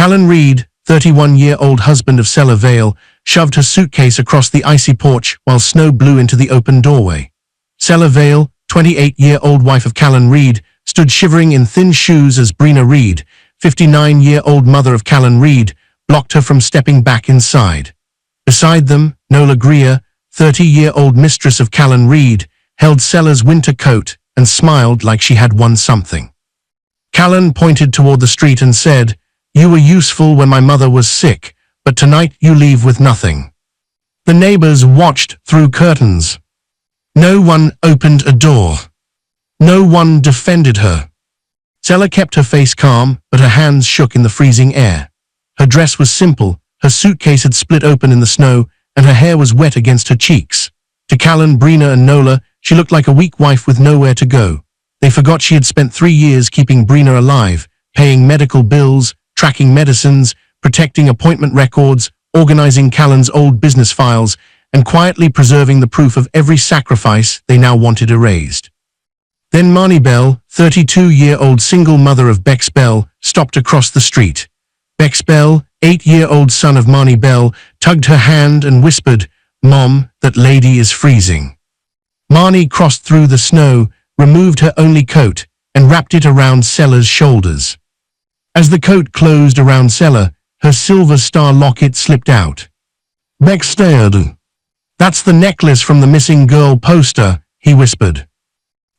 Callan Reed, 31-year-old husband of Sella Vale, shoved her suitcase across the icy porch while snow blew into the open doorway. Sella Vale, 28-year-old wife of Callan Reed, stood shivering in thin shoes as Brina Reed, 59-year-old mother of Callan Reed, blocked her from stepping back inside. Beside them, Nola Greer, 30-year-old mistress of Callan Reed, held Sella's winter coat and smiled like she had won something. Callan pointed toward the street and said, "You were useful when my mother was sick, but tonight you leave with nothing." The neighbors watched through curtains. No one opened a door. No one defended her. Sella kept her face calm, but her hands shook in the freezing air. Her dress was simple, her suitcase had split open in the snow, and her hair was wet against her cheeks. To Callan, Brina, and Nola, she looked like a weak wife with nowhere to go. They forgot she had spent 3 years keeping Brina alive, paying medical bills, tracking medicines, protecting appointment records, organizing Callan's old business files, and quietly preserving the proof of every sacrifice they now wanted erased. Then Marnie Bell, 32-year-old single mother of Bex Bell, stopped across the street. Bex Bell, 8-year-old son of Marnie Bell, tugged her hand and whispered, "Mom, that lady is freezing." Marnie crossed through the snow, removed her only coat, and wrapped it around Sella's shoulders. As the coat closed around Sella, her silver star locket slipped out. Bex stared. "That's the necklace from the missing girl poster," he whispered.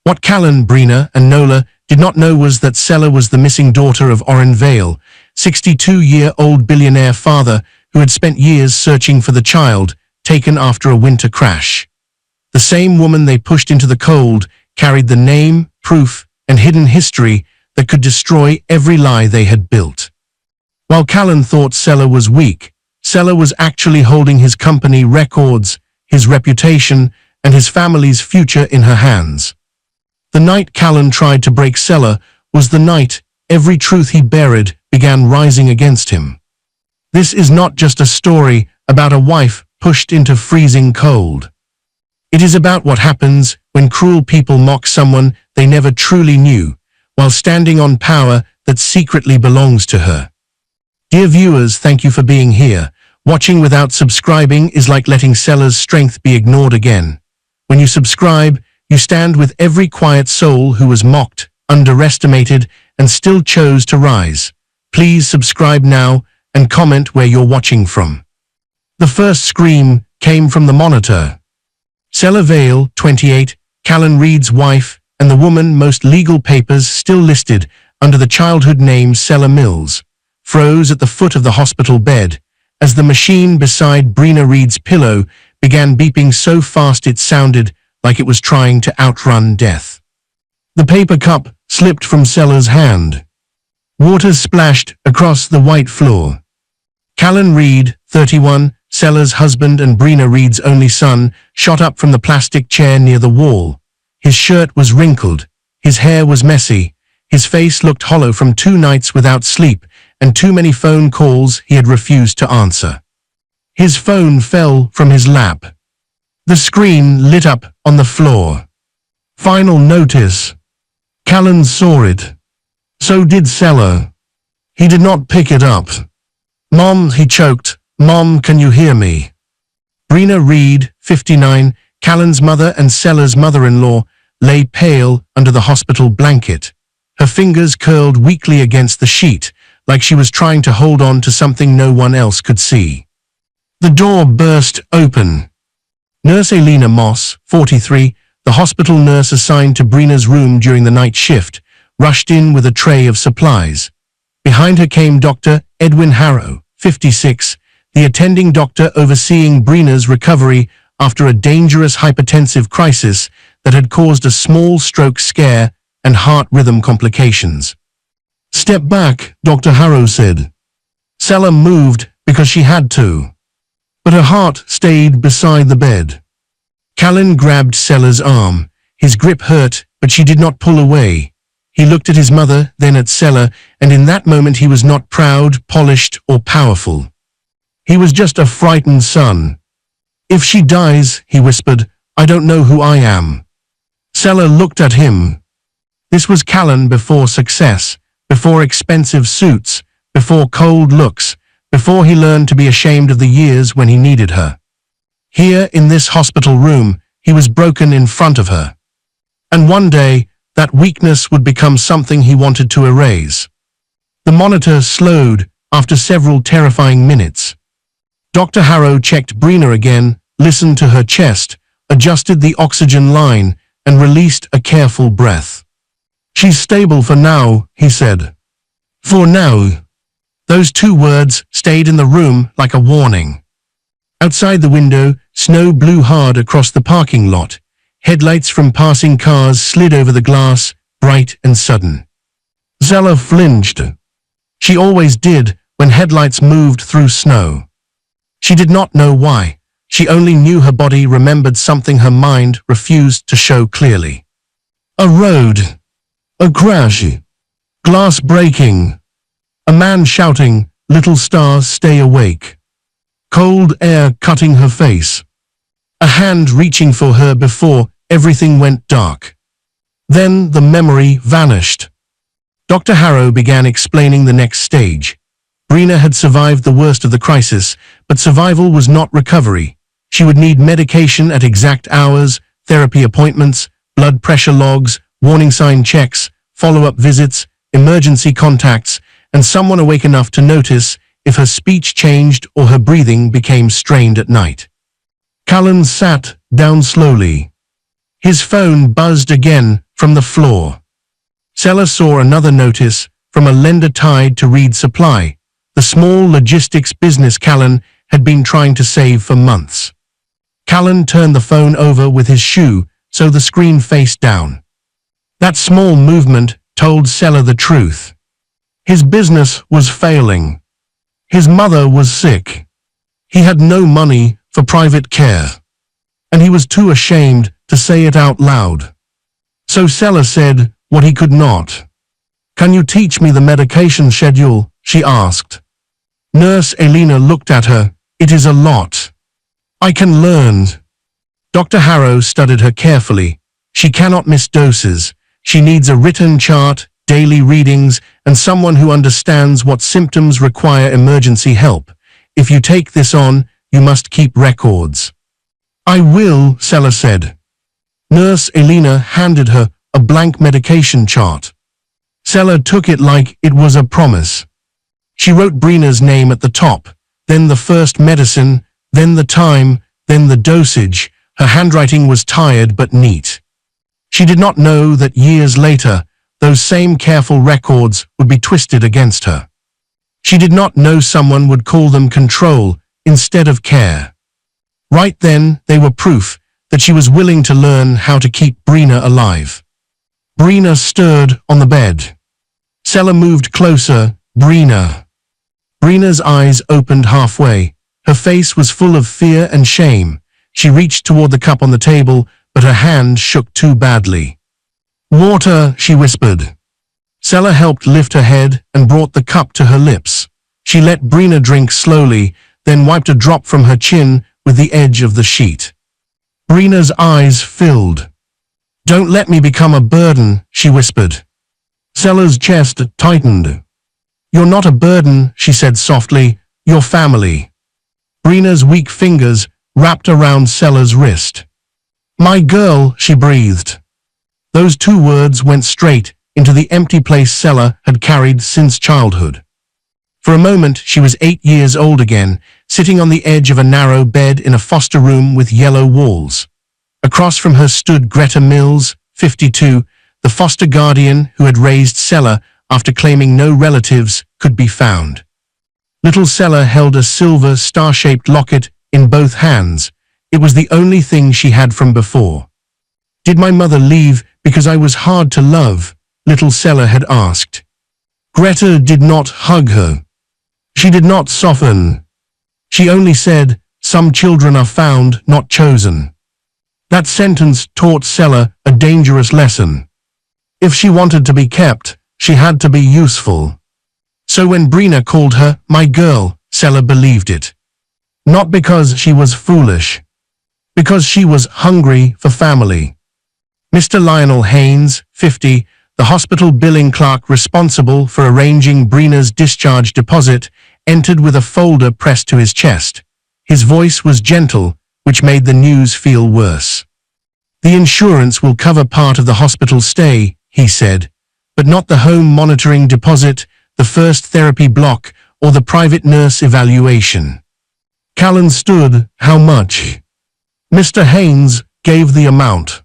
What Callan, Brina, and Nola did not know was that Sella was the missing daughter of Oren Vale, 62-year-old billionaire father who had spent years searching for the child, taken after a winter crash. The same woman they pushed into the cold carried the name, proof, and hidden history that could destroy every lie they had built. While Callan thought Sella was weak, Sella was actually holding his company records, his reputation, and his family's future in her hands. The night Callan tried to break Sella was the night every truth he buried began rising against him. This is not just a story about a wife pushed into freezing cold. It is about what happens when cruel people mock someone they never truly knew, while standing on power that secretly belongs to her. Dear viewers, thank you for being here. Watching without subscribing is like letting Sella's strength be ignored again. When you subscribe, you stand with every quiet soul who was mocked, underestimated, and still chose to rise. Please subscribe now and comment where you're watching from. The first scream came from the monitor. Sella Vale, 28, Callan Reed's wife, and the woman most legal papers still listed under the childhood name Sella Mills, froze at the foot of the hospital bed as the machine beside Brina Reed's pillow began beeping so fast it sounded like it was trying to outrun death. The paper cup slipped from Sella's hand. Water splashed across the white floor. Callan Reed, 31, Sella's husband and Brina Reed's only son, shot up from the plastic chair near the wall. His shirt was wrinkled, his hair was messy, his face looked hollow from 2 nights without sleep and too many phone calls he had refused to answer. His phone fell from his lap. The screen lit up on the floor. Final notice. Callan saw it. So did Sella. He did not pick it up. "Mom," he choked. "Mom, can you hear me?" Brina Reed, 59, Callan's mother and Sella's mother-in-law, lay pale under the hospital blanket. Her fingers curled weakly against the sheet, like she was trying to hold on to something no one else could see. The door burst open. Nurse Elena Moss, 43, the hospital nurse assigned to Brina's room during the night shift, rushed in with a tray of supplies. Behind her came Dr. Edwin Harrow, 56, the attending doctor overseeing Brina's recovery after a dangerous hypertensive crisis that had caused a small stroke scare and heart rhythm complications. "Step back," Dr. Harrow said. Sella moved because she had to, but her heart stayed beside the bed. Callan grabbed Sella's arm. His grip hurt, but she did not pull away. He looked at his mother, then at Sella, and in that moment he was not proud, polished, or powerful. He was just a frightened son. "If she dies," he whispered, "I don't know who I am." Sella looked at him. This was Callan before success, before expensive suits, before cold looks, before he learned to be ashamed of the years when he needed her. Here, in this hospital room, he was broken in front of her. And one day, that weakness would become something he wanted to erase. The monitor slowed after several terrifying minutes. Dr. Harrow checked Brina again, listened to her chest, adjusted the oxygen line, and released a careful breath. "She's stable for now," he said. "For now." Those two words stayed in the room like a warning. Outside the window, snow blew hard across the parking lot. Headlights from passing cars slid over the glass, bright and sudden. Zella flinched. She always did when headlights moved through snow. She did not know why. She only knew her body remembered something her mind refused to show clearly. A road. A crash. Glass breaking. A man shouting, "Little stars, stay awake." Cold air cutting her face. A hand reaching for her before everything went dark. Then the memory vanished. Dr. Harrow began explaining the next stage. Brina had survived the worst of the crisis, but survival was not recovery. She would need medication at exact hours, therapy appointments, blood pressure logs, warning sign checks, follow-up visits, emergency contacts, and someone awake enough to notice if her speech changed or her breathing became strained at night. Callan sat down slowly. His phone buzzed again from the floor. Zella saw another notice from a lender tied to Reed Supply, the small logistics business Callan had been trying to save for months. Callan turned the phone over with his shoe so the screen faced down. That small movement told Zella the truth. His business was failing. His mother was sick. He had no money for private care. And he was too ashamed to say it out loud. So Zella said what he could not. "Can you teach me the medication schedule?" she asked. Nurse Elena looked at her. "It is a lot. I can learn." Dr. Harrow studied her carefully. "She cannot miss doses. She needs a written chart, daily readings, and someone who understands what symptoms require emergency help. If you take this on, you must keep records." "I will," Zella said. Nurse Elena handed her a blank medication chart. Zella took it like it was a promise. She wrote Brina's name at the top, then the first medicine, then the time, then the dosage. Her handwriting was tired but neat. She did not know that years later, those same careful records would be twisted against her. She did not know someone would call them control instead of care. Right then, they were proof that she was willing to learn how to keep Brina alive. Brina stirred on the bed. Zella moved closer. "Brina." Brina's eyes opened halfway. Her face was full of fear and shame. She reached toward the cup on the table, but her hand shook too badly. "Water," she whispered. Zella helped lift her head and brought the cup to her lips. She let Brina drink slowly, then wiped a drop from her chin with the edge of the sheet. Brina's eyes filled. "Don't let me become a burden," she whispered. Zella's chest tightened. "You're not a burden," she said softly. "You're family." Brina's weak fingers wrapped around Zella's wrist. "My girl," she breathed. Those two words went straight into the empty place Zella had carried since childhood. For a moment, she was 8 years old again, sitting on the edge of a narrow bed in a foster room with yellow walls. Across from her stood Greta Mills, 52, the foster guardian who had raised Zella after claiming no relatives could be found. Little Zella held a silver star-shaped locket in both hands. It was the only thing she had from before. "Did my mother leave because I was hard to love?" little Zella had asked. Greta did not hug her. She did not soften. She only said, "Some children are found, not chosen." That sentence taught Zella a dangerous lesson. If she wanted to be kept, she had to be useful. So when Brina called her, "my girl," Zella believed it. Not because she was foolish. Because she was hungry for family. Mr. Lionel Haynes, 50, the hospital billing clerk responsible for arranging Brina's discharge deposit, entered with a folder pressed to his chest. His voice was gentle, which made the news feel worse. "The insurance will cover part of the hospital stay," he said, "but not the home monitoring deposit, the first therapy block, or the private nurse evaluation." Callan stood. "How much?" Mr. Haynes gave the amount.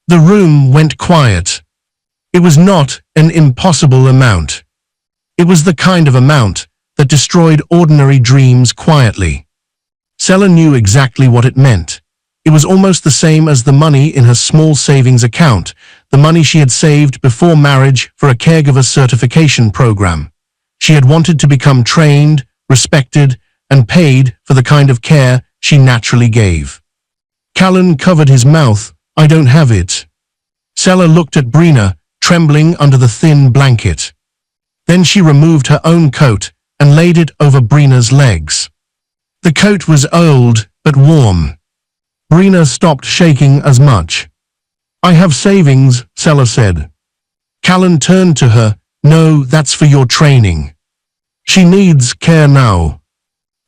The room went quiet. It was not an impossible amount. It was the kind of amount that destroyed ordinary dreams quietly. Sella knew exactly what it meant. It was almost the same as the money in her small savings account, the money she had saved before marriage for a caregiver certification program. She had wanted to become trained, respected, and paid for the kind of care she naturally gave. Callan covered his mouth. "I don't have it." Sella looked at Brina, trembling under the thin blanket. Then she removed her own coat and laid it over Brina's legs. The coat was old, but warm. Brina stopped shaking as much. "I have savings," Sella said. Callan turned to her. "No, that's for your training. She needs care now."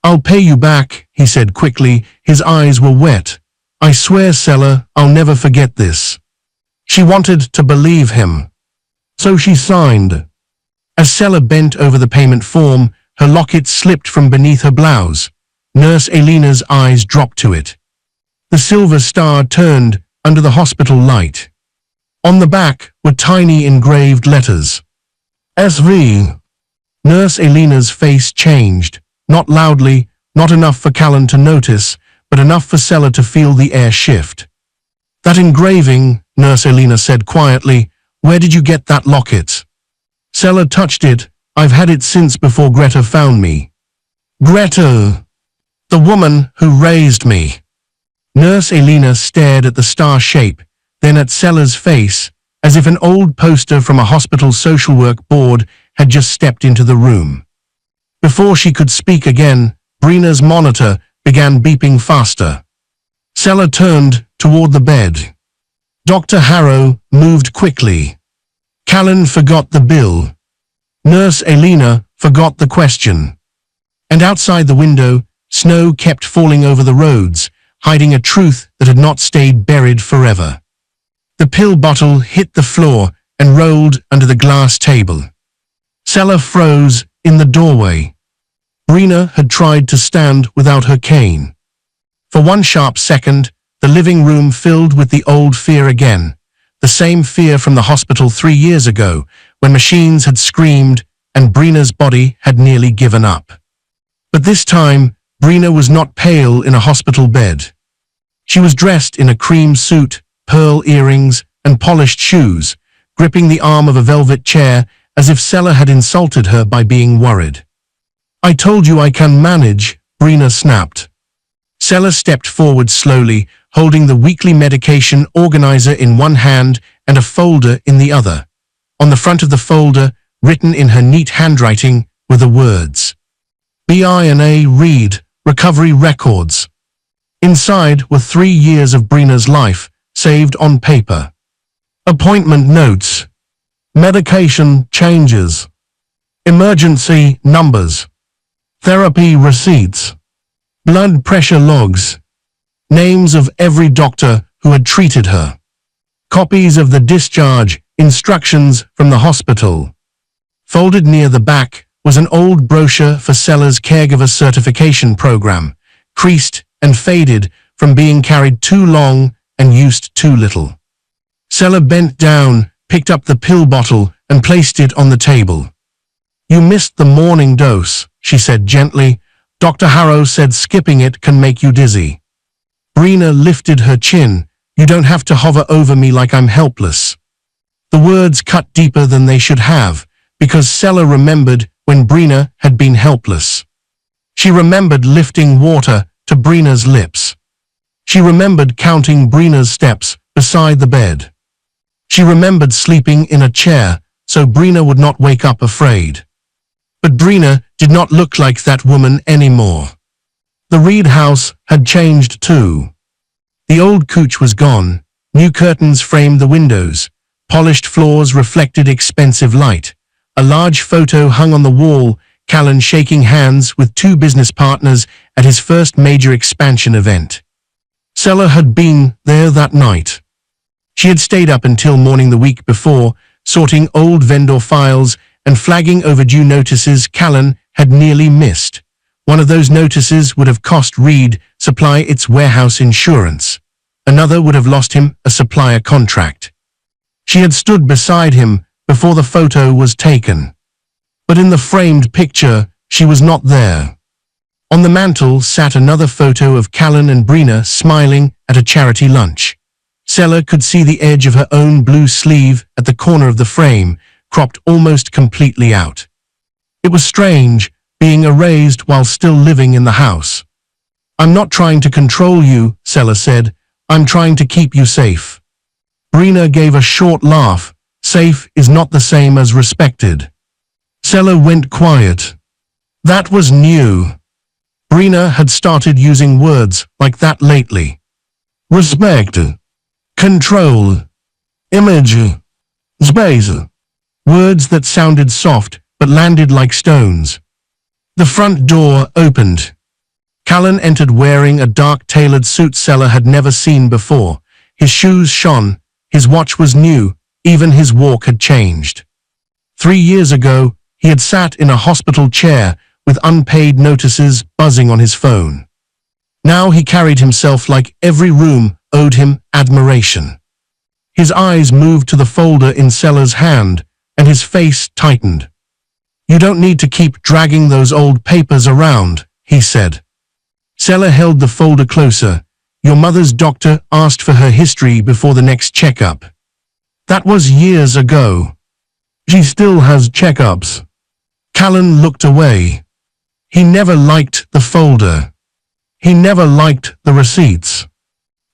"I'll pay you back," he said quickly. His eyes were wet. "I swear, Sella, I'll never forget this." She wanted to believe him. So she signed. As Sella bent over the payment form, her locket slipped from beneath her blouse. Nurse Elena's eyes dropped to it. The silver star turned under the hospital light. On the back were tiny engraved letters. SV. Nurse Elena's face changed, not loudly, not enough for Callan to notice, but enough for Sella to feel the air shift. "That engraving," Nurse Elena said quietly. "Where did you get that locket?" Sella touched it. "I've had it since before Greta found me." "Greta? The woman who raised me." Nurse Elena stared at the star shape, then at Sella's face, as if an old poster from a hospital social work board had just stepped into the room. Before she could speak again, Brina's monitor began beeping faster. Sella turned toward the bed. Dr. Harrow moved quickly. Callan forgot the bill. Nurse Elena forgot the question. And outside the window, snow kept falling over the roads, hiding a truth that had not stayed buried forever. The pill bottle hit the floor and rolled under the glass table. Sella froze in the doorway. Brina had tried to stand without her cane. For one sharp second, the living room filled with the old fear again, the same fear from the hospital 3 years ago, when machines had screamed and Brina's body had nearly given up. But this time, Brina was not pale in a hospital bed. She was dressed in a cream suit, pearl earrings, and polished shoes, gripping the arm of a velvet chair as if Sella had insulted her by being worried. "I told you I can manage," Brina snapped. Sella stepped forward slowly, holding the weekly medication organizer in one hand and a folder in the other. On the front of the folder, written in her neat handwriting, were the words, "B.I.N.A. Read, Recovery Records." Inside were 3 years of Brina's life, saved on paper. Appointment notes. Medication changes. Emergency numbers. Therapy receipts. Blood pressure logs. Names of every doctor who had treated her. Copies of the discharge instructions from the hospital. Folded near the back was an old brochure for Sella's caregiver certification program, creased and faded from being carried too long and used too little. Sella bent down, picked up the pill bottle, and placed it on the table. "You missed the morning dose," she said gently. "Dr. Harrow said skipping it can make you dizzy." Brina lifted her chin. "You don't have to hover over me like I'm helpless." The words cut deeper than they should have, because Sella remembered when Brina had been helpless. She remembered lifting water to Brina's lips. She remembered counting Brina's steps beside the bed. She remembered sleeping in a chair so Brina would not wake up afraid. But Brina did not look like that woman anymore. The Reed house had changed too. The old couch was gone, new curtains framed the windows, Polished floors reflected expensive light. A large photo hung on the wall, Callan shaking hands with two business partners at his first major expansion event. Sela had been there that night. She had stayed up until morning the week before, sorting old vendor files and flagging overdue notices Callan had nearly missed. One of those notices would have cost Reed Supply its warehouse insurance. Another would have lost him a supplier contract. She had stood beside him before the photo was taken. But in the framed picture, she was not there. On the mantel sat another photo of Callan and Brina smiling at a charity lunch. Sela could see the edge of her own blue sleeve at the corner of the frame, cropped almost completely out. It was strange, being erased while still living in the house. "I'm not trying to control you," Sela said. "I'm trying to keep you safe." Brina gave a short laugh. Safe is not the same as respected. Sela went quiet. That was new. Brina had started using words like that lately. Respect. Control. Image. Space. Words that sounded soft but landed like stones. The front door opened. Callan entered wearing a dark tailored suit Sela had never seen before. His shoes shone, his watch was new, even his walk had changed. 3 years ago, he had sat in a hospital chair with unpaid notices buzzing on his phone. Now he carried himself like every room owed him admiration. His eyes moved to the folder in Sela's hand, and his face tightened. "You don't need to keep dragging those old papers around," he said. Sela held the folder closer. "Your mother's doctor asked for her history before the next checkup. That was years ago. She still has checkups." Callan looked away. He never liked the folder. He never liked the receipts.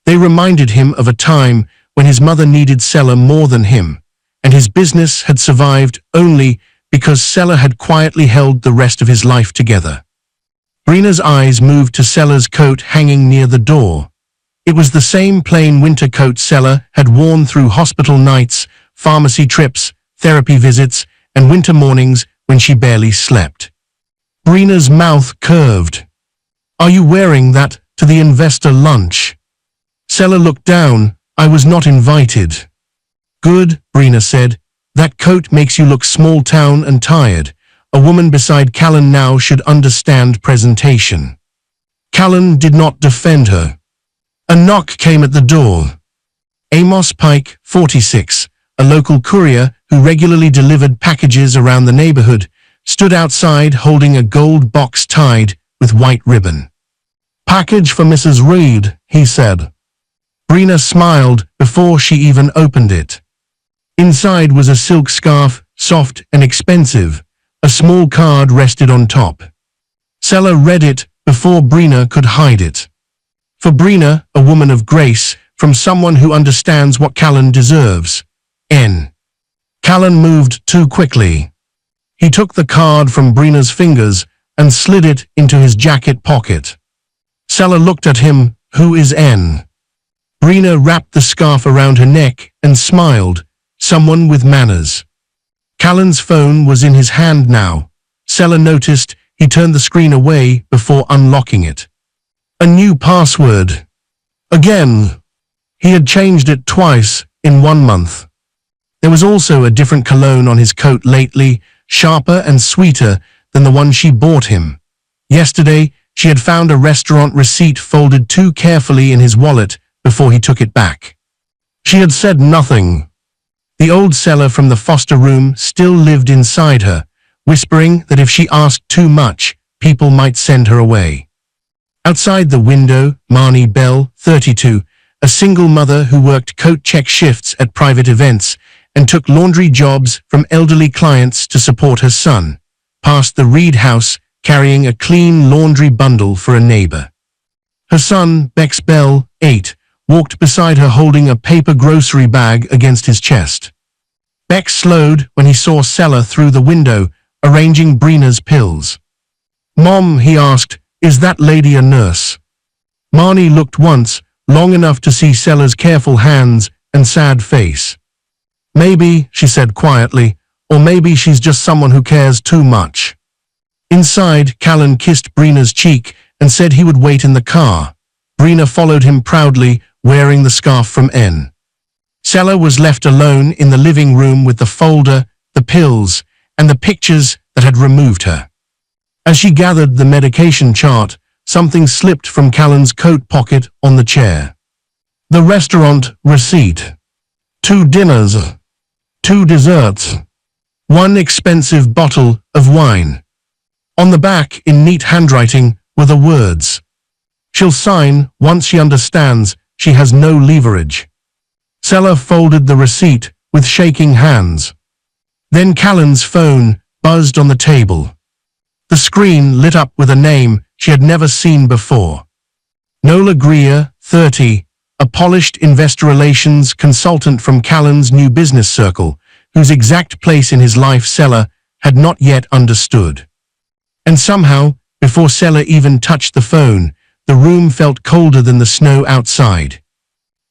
They reminded him of a time when his mother needed Sela more than him, and his business had survived only because Sela had quietly held the rest of his life together. Brina's eyes moved to Sela's coat hanging near the door. It was the same plain winter coat Sela had worn through hospital nights, pharmacy trips, therapy visits, and winter mornings when she barely slept. Brina's mouth curved. "Are you wearing that to the investor lunch?" Sela looked down. "I was not invited." "Good," Brina said. "That coat makes you look small town and tired. A woman beside Callan now should understand presentation." Callan did not defend her. A knock came at the door. Amos Pike, 46, a local courier who regularly delivered packages around the neighborhood, stood outside holding a gold box tied with white ribbon. "Package for Mrs. Reed," he said. Brina smiled before she even opened it. Inside was a silk scarf, soft and expensive. A small card rested on top. Sela read it before Brina could hide it. For Brina, a woman of grace, from someone who understands what Callan deserves. N. Callan moved too quickly. He took the card from Brina's fingers and slid it into his jacket pocket. Sela looked at him. "Who is N?" Brina wrapped the scarf around her neck and smiled. "Someone with manners." Callan's phone was in his hand now. Sela noticed he turned the screen away before unlocking it. A new password. Again. He had changed it twice in 1 month. There was also a different cologne on his coat lately, sharper and sweeter than the one she bought him. Yesterday, she had found a restaurant receipt folded too carefully in his wallet before he took it back. She had said nothing. The old Sela from the foster room still lived inside her, whispering that if she asked too much, people might send her away. Outside the window, Marnie Bell, 32, a single mother who worked coat check shifts at private events and took laundry jobs from elderly clients to support her son, passed the Reed house carrying a clean laundry bundle for a neighbor. Her son, Bex Bell, 8, walked beside her holding a paper grocery bag against his chest. Bex slowed when he saw Sela through the window, arranging Brina's pills. "Mom," he asked, "is that lady a nurse?" Marnie looked once, long enough to see Sela's careful hands and sad face. Maybe, she said quietly, or maybe she's just someone who cares too much. Inside, Callan kissed Brina's cheek and said he would wait in the car. Brina followed him proudly, wearing the scarf from N. Sela was left alone in the living room with the folder, the pills, and the pictures that had removed her. As she gathered the medication chart, something slipped from Callan's coat pocket on the chair. The restaurant receipt. 2 dinners. 2 desserts. 1 expensive bottle of wine. On the back, in neat handwriting, were the words, "She'll sign once she understands she has no leverage." Sela folded the receipt with shaking hands. Then Callan's phone buzzed on the table. The screen lit up with a name she had never seen before. Nola Greer, 30, a polished investor relations consultant from Callan's new business circle, whose exact place in his life Sela had not yet understood. And somehow, before Sela even touched the phone, the room felt colder than the snow outside.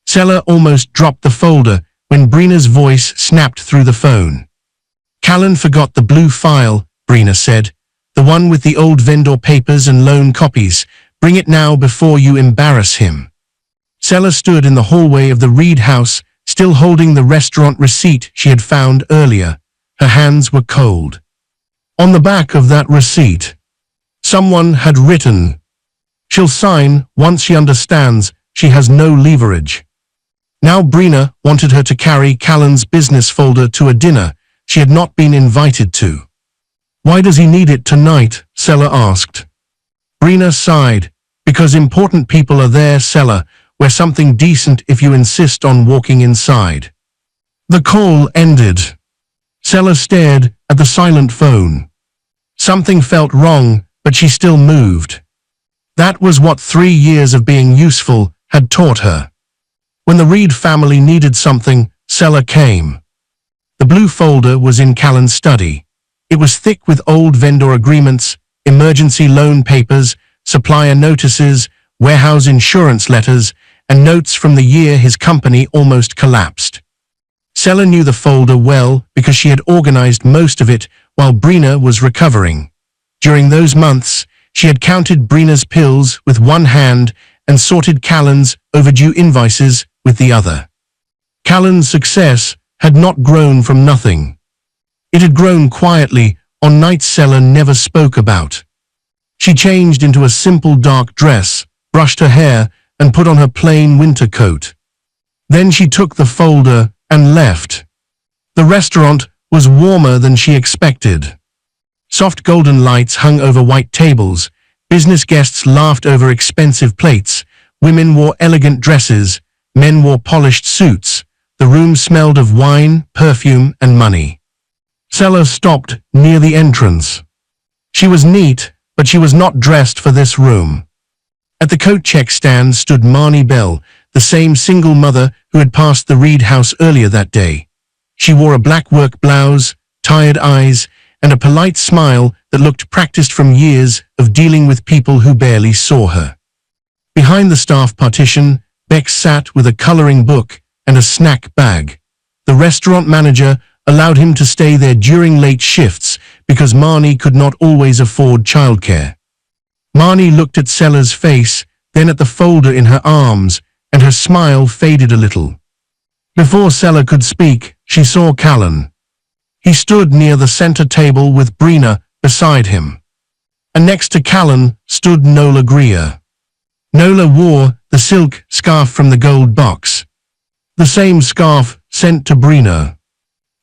Sela almost dropped the folder when Brina's voice snapped through the phone. "Callan forgot the blue file," Brina said. "The one with the old vendor papers and loan copies. Bring it now before you embarrass him." Sela stood in the hallway of the Reed house, still holding the restaurant receipt she had found earlier. Her hands were cold. On the back of that receipt, someone had written, "She'll sign once she understands she has no leverage." Now Brina wanted her to carry Callan's business folder to a dinner she had not been invited to. "Why does he need it tonight?" Sela asked. Brina sighed. "Because important people are there, Sela. Wear something decent if you insist on walking inside." The call ended. Sela stared at the silent phone. Something felt wrong, but she still moved. That was what 3 years of being useful had taught her. When the Reed family needed something, Sela came. The blue folder was in Callan's study. It was thick with old vendor agreements, emergency loan papers, supplier notices, warehouse insurance letters, and notes from the year his company almost collapsed. Sela knew the folder well because she had organized most of it while Brina was recovering. During those months, she had counted Brina's pills with one hand and sorted Callan's overdue invoices with the other. Callan's success had not grown from nothing. It had grown quietly on nights Sela never spoke about. She changed into a simple dark dress, brushed her hair, and put on her plain winter coat. Then she took the folder and left. The restaurant was warmer than she expected. Soft golden lights hung over white tables. Business guests laughed over expensive plates. Women wore elegant dresses. Men wore polished suits. The room smelled of wine, perfume, and money. Sela stopped near the entrance. She was neat, but she was not dressed for this room. At the coat check stand stood Marnie Bell, the same single mother who had passed the Reed house earlier that day. She wore a black work blouse, tired eyes, and a polite smile that looked practiced from years of dealing with people who barely saw her. Behind the staff partition, Bex sat with a coloring book and a snack bag. The restaurant manager allowed him to stay there during late shifts because Marnie could not always afford childcare. Marnie looked at Sela's face, then at the folder in her arms, and her smile faded a little. Before Sela could speak, she saw Callan. He stood near the center table with Brina beside him. And next to Callan stood Nola Greer. Nola wore the silk scarf from the gold box. The same scarf sent to Brina.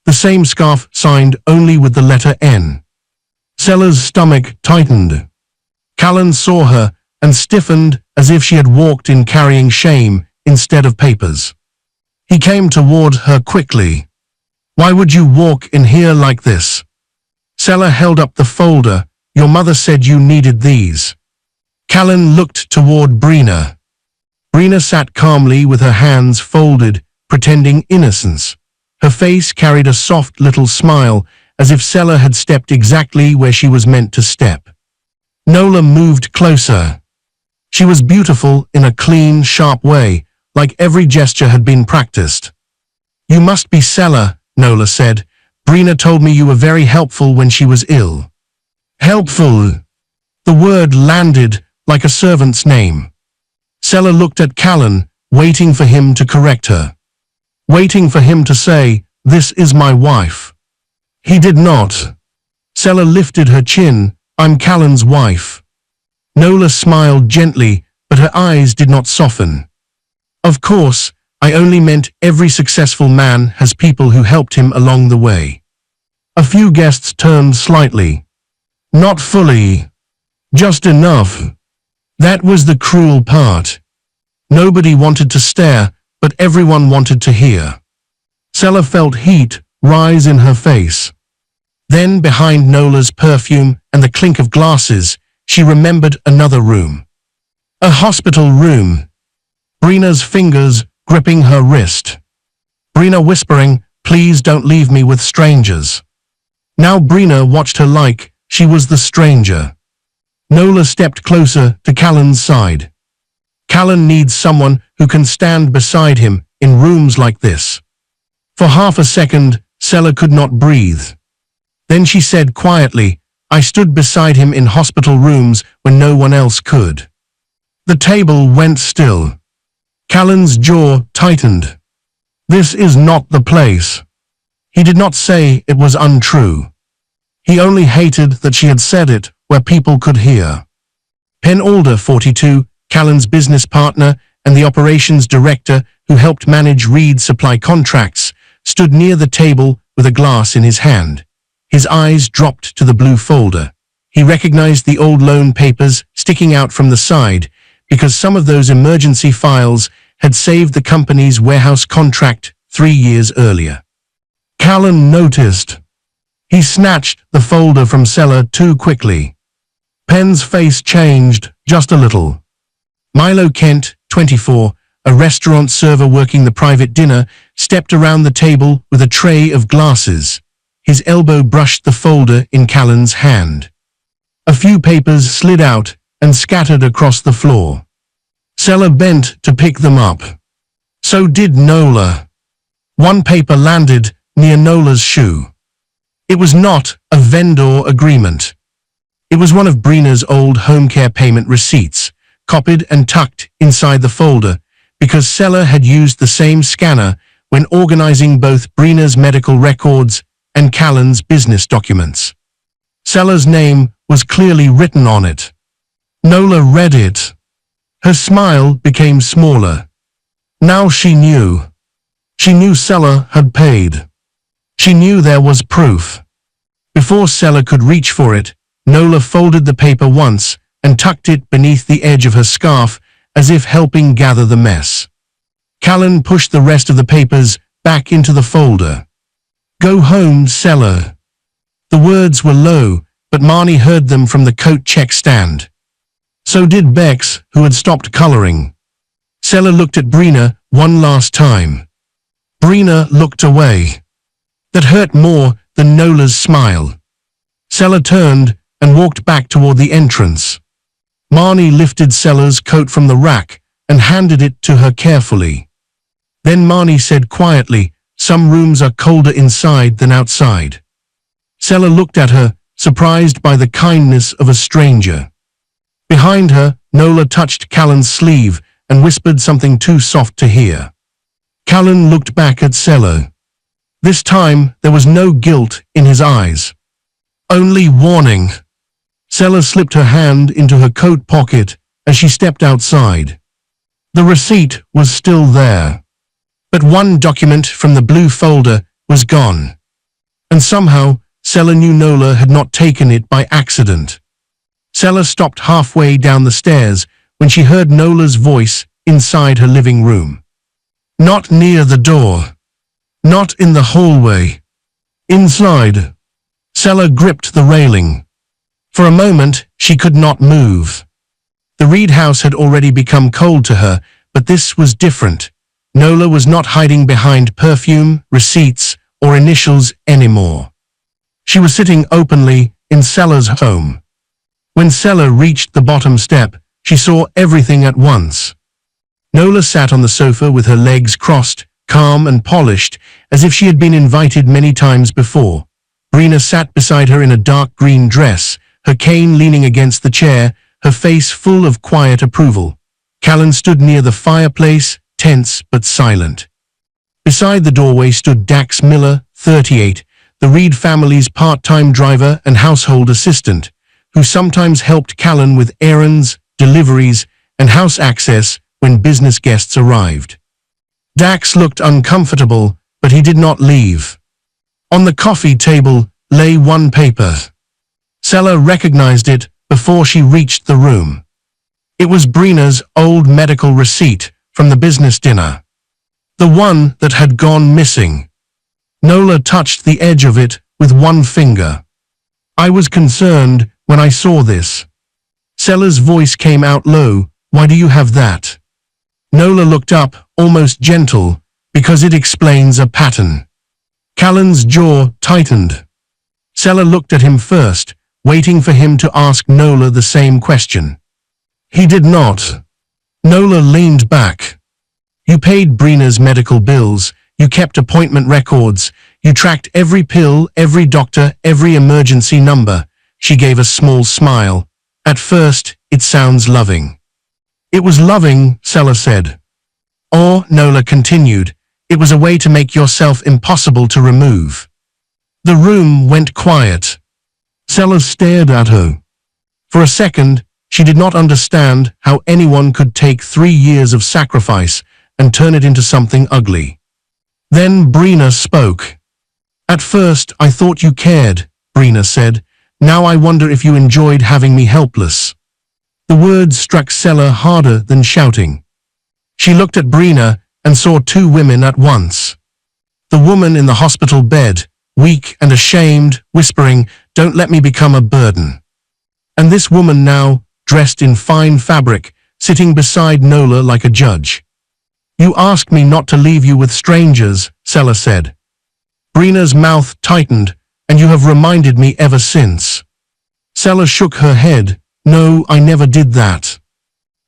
The same scarf signed only with the letter N. Sela's stomach tightened. Callan saw her and stiffened as if she had walked in carrying shame instead of papers. He came toward her quickly. "Why would you walk in here like this?" Sela held up the folder. "Your mother said you needed these." Callan looked toward Brina. Brina sat calmly with her hands folded, pretending innocence. Her face carried a soft little smile, as if Sela had stepped exactly where she was meant to step. Nola moved closer. She was beautiful in a clean, sharp way, like every gesture had been practiced. "You must be Sela," Nola said. Brina told me you were very helpful when she was ill. Helpful. The word landed like a servant's name. Sela looked at Callan, waiting for him to correct her. Waiting for him to say, "This is my wife." He did not. Sela lifted her chin. "I'm Callan's wife." Nola smiled gently, but her eyes did not soften. "Of course, I only meant every successful man has people who helped him along the way." A few guests turned slightly. "Not fully. Just enough." That was the cruel part. Nobody wanted to stare, but everyone wanted to hear. Sela felt heat rise in her face. Then, behind Nola's perfume and the clink of glasses, she remembered another room. A hospital room. Brina's fingers gripping her wrist. Brina whispering, "Please don't leave me with strangers." Now Brina watched her like she was the stranger. Nola stepped closer to Callan's side. Callan needs someone who can stand beside him in rooms like this. For half a second, Sela could not breathe. Then she said quietly, "I stood beside him in hospital rooms when no one else could." The table went still. Callan's jaw tightened. This is not the place. He did not say it was untrue. He only hated that she had said it where people could hear. Pen Alder, 42, Callan's business partner and the operations director who helped manage Reed's supply contracts, stood near the table with a glass in his hand. His eyes dropped to the blue folder. He recognized the old loan papers sticking out from the side because some of those emergency files had saved the company's warehouse contract 3 years earlier. Callan noticed. He snatched the folder from Sela too quickly. Penn's face changed just a little. Milo Kent, 24, a restaurant server working the private dinner, stepped around the table with a tray of glasses. His elbow brushed the folder in Callan's hand. A few papers slid out and scattered across the floor. Sela bent to pick them up. So did Nola. One paper landed near Nola's shoe. It was not a vendor agreement. It was one of Brina's old home care payment receipts, copied and tucked inside the folder, because Sela had used the same scanner when organizing both Brina's medical records and Callan's business documents. Sela's name was clearly written on it. Nola read it. Her smile became smaller. Now she knew. She knew Sela had paid. She knew there was proof. Before Sela could reach for it, Nola folded the paper once and tucked it beneath the edge of her scarf as if helping gather the mess. Callan pushed the rest of the papers back into the folder. "Go home, Sela." The words were low, but Marnie heard them from the coat check stand. So did Bex, who had stopped coloring. Sela looked at Brina one last time. Brina looked away. That hurt more than Nola's smile. Sela turned and walked back toward the entrance. Marnie lifted Sela's coat from the rack and handed it to her carefully. Then Marnie said quietly, "Some rooms are colder inside than outside." Sela looked at her, surprised by the kindness of a stranger. Behind her, Nola touched Callan's sleeve and whispered something too soft to hear. Callan looked back at Sela. This time, there was no guilt in his eyes. Only warning. Sela slipped her hand into her coat pocket as she stepped outside. The receipt was still there. But one document from the blue folder was gone. And somehow, Sela knew Nola had not taken it by accident. Sela stopped halfway down the stairs when she heard Nola's voice inside her living room. Not near the door. Not in the hallway. Inside. Sela gripped the railing. For a moment, she could not move. The Reed house had already become cold to her, but this was different. Nola was not hiding behind perfume, receipts, or initials anymore. She was sitting openly in Sela's home. When Sela reached the bottom step, she saw everything at once. Nola sat on the sofa with her legs crossed, calm and polished, as if she had been invited many times before. Brina sat beside her in a dark green dress, her cane leaning against the chair, her face full of quiet approval. Callan stood near the fireplace, tense but silent. Beside the doorway stood Dax Miller, 38, the Reed family's part-time driver and household assistant, who sometimes helped Callan with errands, deliveries, and house access when business guests arrived. Dax looked uncomfortable, but he did not leave. On the coffee table lay one paper. Sela recognized it before she reached the room. It was Brina's old medical receipt from the business dinner. The one that had gone missing. Nola touched the edge of it with one finger. "I was concerned when I saw this." Sela's voice came out low. "Why do you have that?" Nola looked up, almost gentle, "Because it explains a pattern." Callan's jaw tightened. Sela looked at him first, waiting for him to ask Nola the same question. He did not. Nola leaned back. "You paid Brina's medical bills, you kept appointment records, you tracked every pill, every doctor, every emergency number." She gave a small smile. "At first, it sounds loving." "It was loving," Sela said. "Or," Nola continued, "it was a way to make yourself impossible to remove." The room went quiet. Sela stared at her. For a second, she did not understand how anyone could take 3 years of sacrifice and turn it into something ugly. Then Brina spoke. "At first, I thought you cared," Brina said. "Now I wonder if you enjoyed having me helpless." The words struck Sela harder than shouting. She looked at Brina and saw 2 women at once. The woman in the hospital bed, weak and ashamed, whispering, "Don't let me become a burden." And this woman now, dressed in fine fabric, sitting beside Nola like a judge. "You asked me not to leave you with strangers," Sela said. Brina's mouth tightened. "And you have reminded me ever since." Sela shook her head. "No, I never did that."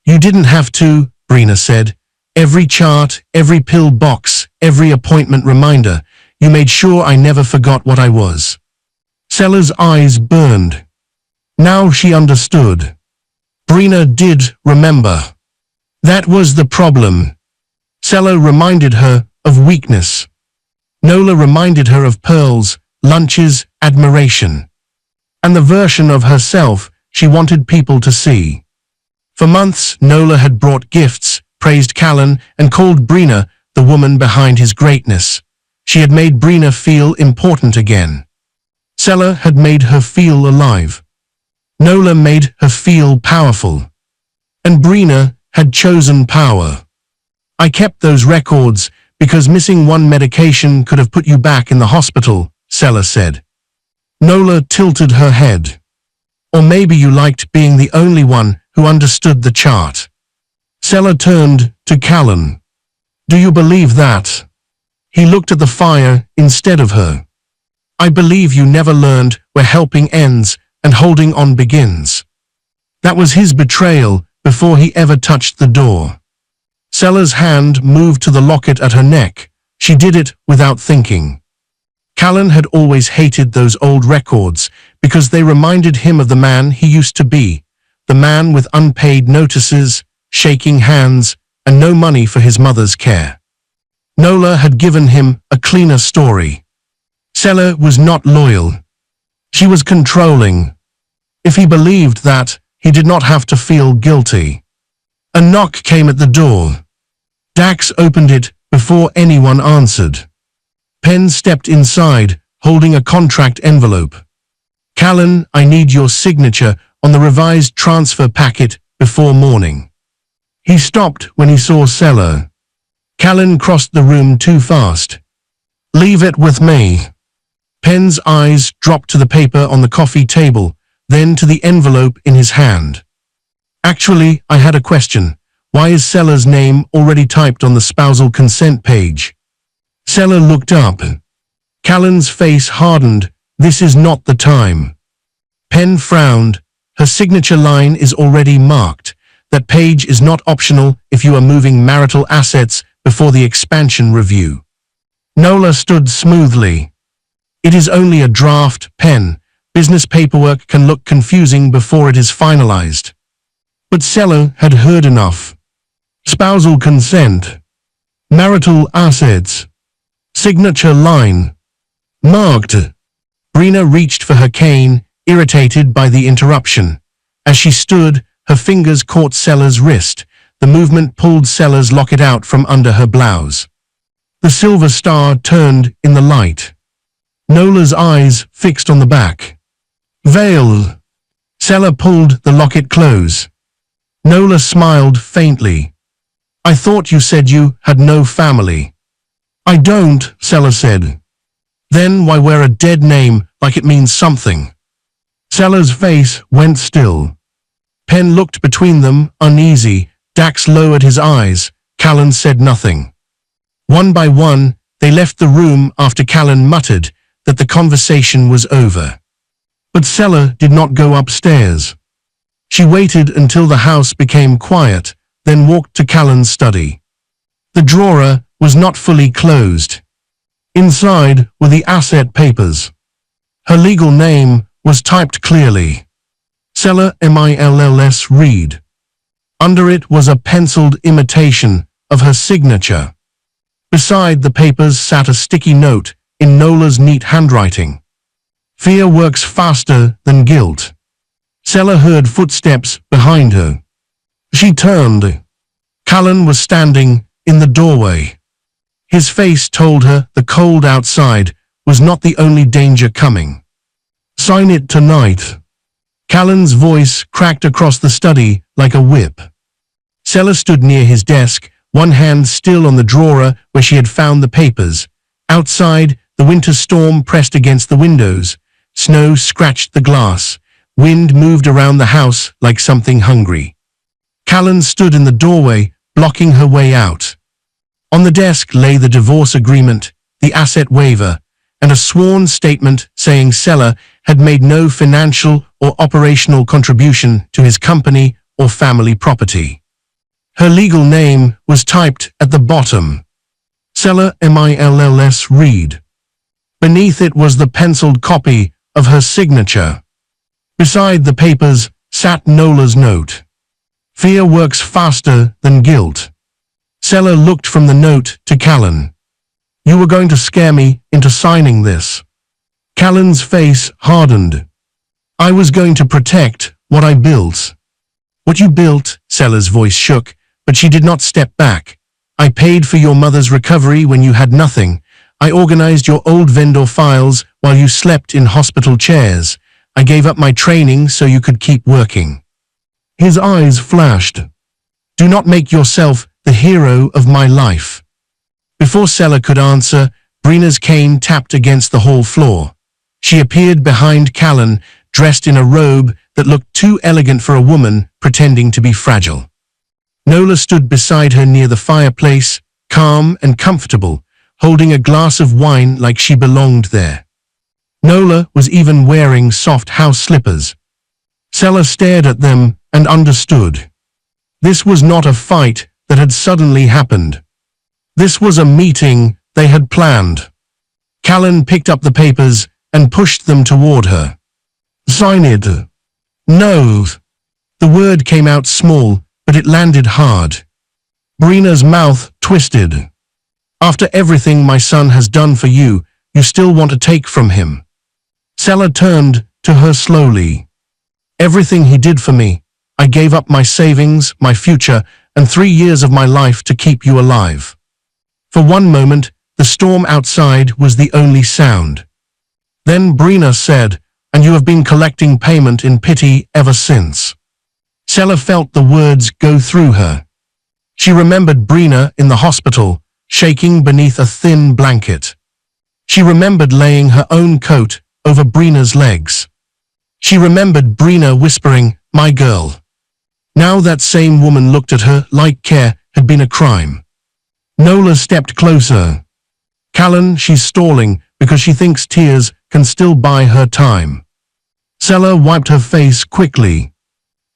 "You didn't have to," Brina said. "Every chart, every pill box, every appointment reminder. You made sure I never forgot what I was." Sela's eyes burned. Now she understood. Brina did remember. That was the problem. Sela reminded her of weakness. Nola reminded her of pearls, lunches, admiration. And the version of herself she wanted people to see. For months, Nola had brought gifts, praised Callan, and called Brina the woman behind his greatness. She had made Brina feel important again. Sela had made her feel alive. Nola made her feel powerful. And Brina had chosen power. "I kept those records because missing one medication could have put you back in the hospital," Sela said. Nola tilted her head. "Or maybe you liked being the only one who understood the chart." Sela turned to Callan. "Do you believe that?" He looked at the fire instead of her. "I believe you never learned where helping ends and holding on begins." That was his betrayal before he ever touched the door. Sela's hand moved to the locket at her neck. She did it without thinking. Callan had always hated those old records because they reminded him of the man he used to be, the man with unpaid notices, shaking hands, and no money for his mother's care. Nola had given him a cleaner story. Sela was not loyal. She was controlling. If he believed that, he did not have to feel guilty. A knock came at the door. Dax opened it before anyone answered. Penn stepped inside, holding a contract envelope. "Callan, I need your signature on the revised transfer packet before morning." He stopped when he saw Sela. Callan crossed the room too fast. "Leave it with me." Penn's eyes dropped to the paper on the coffee table, then to the envelope in his hand. "Actually, I had a question. Why is Sela's name already typed on the spousal consent page?" Sela looked up. Callan's face hardened. "This is not the time." Penn frowned. "Her signature line is already marked. That page is not optional if you are moving marital assets before the expansion review. Nola stood smoothly. It is only a draft, pen. Business paperwork can look confusing before it is finalized. But Seller had heard enough. Spousal consent. Marital assets. Signature line. Marked. Brina reached for her cane, irritated by the interruption. As she stood, her fingers caught Seller's wrist. The movement pulled Seller's locket out from under her blouse. The silver star turned in the light. Nola's eyes fixed on the back. Veil. Seller pulled the locket close. Nola smiled faintly. I thought you said you had no family. I don't, Seller said. Then why wear a dead name like it means something? Seller's face went still. Penn looked between them, uneasy. Dax lowered his eyes. Callan said nothing. One by one, they left the room after Callan muttered that the conversation was over. But Seller did not go upstairs. She waited until the house became quiet, then walked to Callan's study. The drawer was not fully closed. Inside were the asset papers. Her legal name was typed clearly. Seller Mills Reed. Under it was a penciled imitation of her signature. Beside the papers sat a sticky note in Nola's neat handwriting. Fear works faster than guilt. Seller heard footsteps behind her. She turned. Callan was standing in the doorway. His face told her the cold outside was not the only danger coming. Sign it tonight. Callan's voice cracked across the study like a whip. Seller stood near his desk, one hand still on the drawer where she had found the papers. Outside, the winter storm pressed against the windows. Snow scratched the glass. Wind moved around the house like something hungry. Callan stood in the doorway, blocking her way out. On the desk lay the divorce agreement, the asset waiver, and a sworn statement saying Seller had made no financial or operational contribution to his company or family property. Her legal name was typed at the bottom. Seller Mills Reed. Beneath it was the penciled copy of her signature. Beside the papers sat Nola's note. Fear works faster than guilt. Seller looked from the note to Callan. You were going to scare me into signing this. Callan's face hardened. I was going to protect what I built. What you built, Seller's voice shook, but she did not step back. I paid for your mother's recovery when you had nothing. I organized your old vendor files while you slept in hospital chairs. I gave up my training so you could keep working. His eyes flashed. Do not make yourself the hero of my life. Before Seller could answer, Brina's cane tapped against the hall floor. She appeared behind Callan, dressed in a robe that looked too elegant for a woman pretending to be fragile. Nola stood beside her near the fireplace, calm and comfortable, holding a glass of wine like she belonged there. Nola was even wearing soft house slippers. Seller stared at them and understood. This was not a fight that had suddenly happened. This was a meeting they had planned. Callan picked up the papers and pushed them toward her. Sign it. No. The word came out small, but it landed hard. Brina's mouth twisted. After everything my son has done for you, you still want to take from him. Seller turned to her slowly. Everything he did for me. I gave up my savings, my future, and 3 years of my life to keep you alive. For one moment, the storm outside was the only sound. Then Brina said, and you have been collecting payment in pity ever since. Seller felt the words go through her. She remembered Brina in the hospital, shaking beneath a thin blanket. She remembered laying her own coat over Brina's legs. She remembered Brina whispering, my girl. Now that same woman looked at her like care had been a crime. Nola stepped closer. Callan, she's stalling because she thinks tears can still buy her time. Seller wiped her face quickly.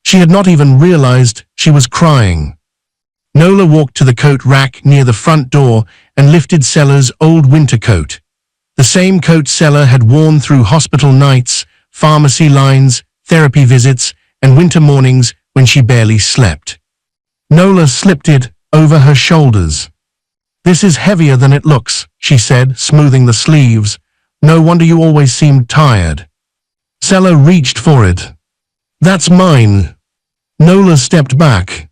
She had not even realized she was crying. Nola walked to the coat rack near the front door and lifted Sella's old winter coat. The same coat Sella had worn through hospital nights, pharmacy lines, therapy visits, and winter mornings when she barely slept. Nola slipped it over her shoulders. "This is heavier than it looks," she said, smoothing the sleeves. "No wonder you always seemed tired." Sella reached for it. "That's mine." Nola stepped back.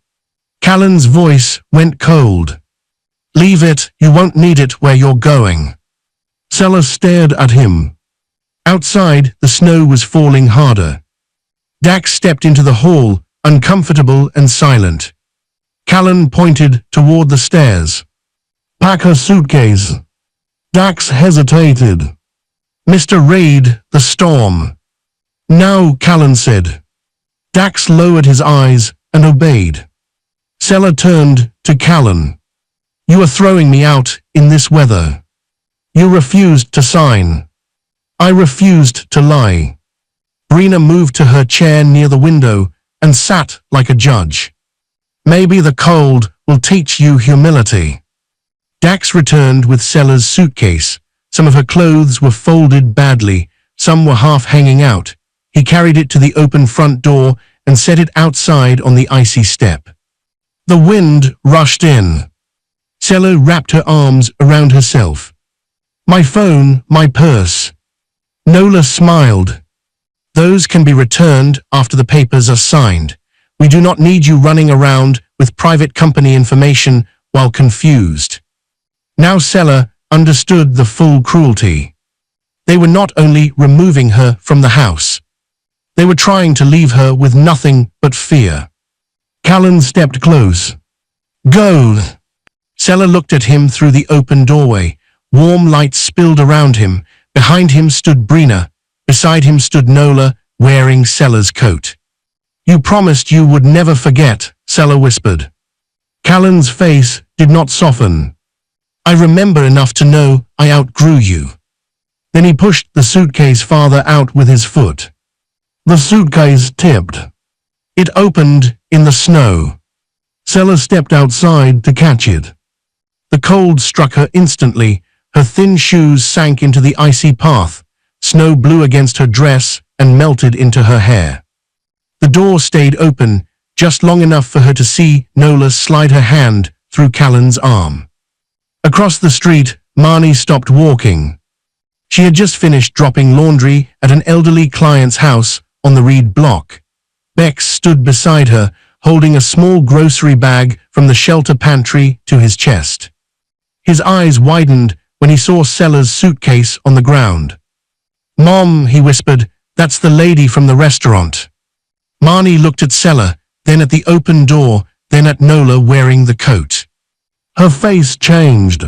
Callan's voice went cold. "Leave it, you won't need it where you're going." Sella stared at him. Outside, the snow was falling harder. Dax stepped into the hall, uncomfortable and silent. Callan pointed toward the stairs. "Pack her suitcase." Dax hesitated. "Mr. Reid, the storm." "Now," Callan said. Dax lowered his eyes and obeyed. Sella turned to Callan. "You are throwing me out in this weather." "You refused to sign." "I refused to lie." Brina moved to her chair near the window and sat like a judge. "Maybe the cold will teach you humility." Dax returned with Sella's suitcase. Some of her clothes were folded badly, some were half hanging out. He carried it to the open front door and set it outside on the icy step. The wind rushed in. Sella wrapped her arms around herself. "My phone, my purse." Nola smiled. "Those can be returned after the papers are signed. We do not need you running around with private company information while confused." Now Sella understood the full cruelty. They were not only removing her from the house. They were trying to leave her with nothing but fear. Callan stepped close. "Go!" Sella looked at him through the open doorway. Warm light spilled around him. Behind him stood Brina. Beside him stood Nola, wearing Sella's coat. "You promised you would never forget," Sella whispered. Callan's face did not soften. "I remember enough to know I outgrew you." Then he pushed the suitcase farther out with his foot. The suitcase tipped. It opened in the snow. Sella stepped outside to catch it. The cold struck her instantly. Her thin shoes sank into the icy path. Snow blew against her dress and melted into her hair. The door stayed open, just long enough for her to see Nola slide her hand through Callan's arm. Across the street, Marnie stopped walking. She had just finished dropping laundry at an elderly client's house on the Reed block. Bex stood beside her, holding a small grocery bag from the shelter pantry to his chest. His eyes widened when he saw Sella's suitcase on the ground. "Mom," he whispered, "that's the lady from the restaurant." Marnie looked at Sella, then at the open door, then at Nola wearing the coat. Her face changed.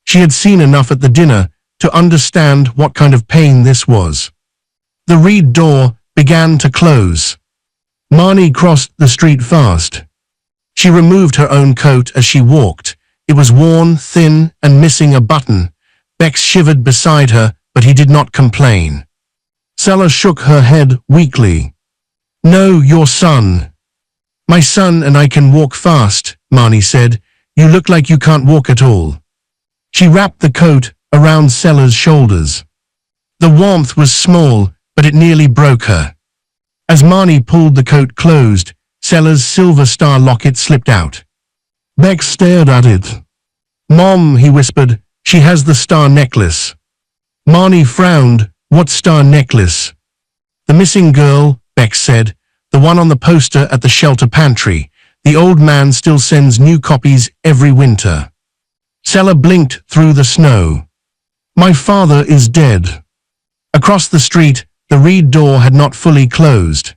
She had seen enough at the dinner to understand what kind of pain this was. The Reed door began to close. Marnie crossed the street fast. She removed her own coat as she walked. It was worn, thin, and missing a button. Bex shivered beside her, but he did not complain. Sella shook her head weakly. "No, your son." "My son and I can walk fast," Marnie said. "You look like you can't walk at all." She wrapped the coat around Sella's shoulders. The warmth was small, but it nearly broke her. As Marnie pulled the coat closed, Sella's silver star locket slipped out. Bex stared at it. "Mom," he whispered, "she has the star necklace." Marnie frowned. "What star necklace?" "The missing girl," Bex said. "The one on the poster at the shelter pantry. The old man still sends new copies every winter." Sella blinked through the snow. "My father is dead." Across the street, the Reed door had not fully closed.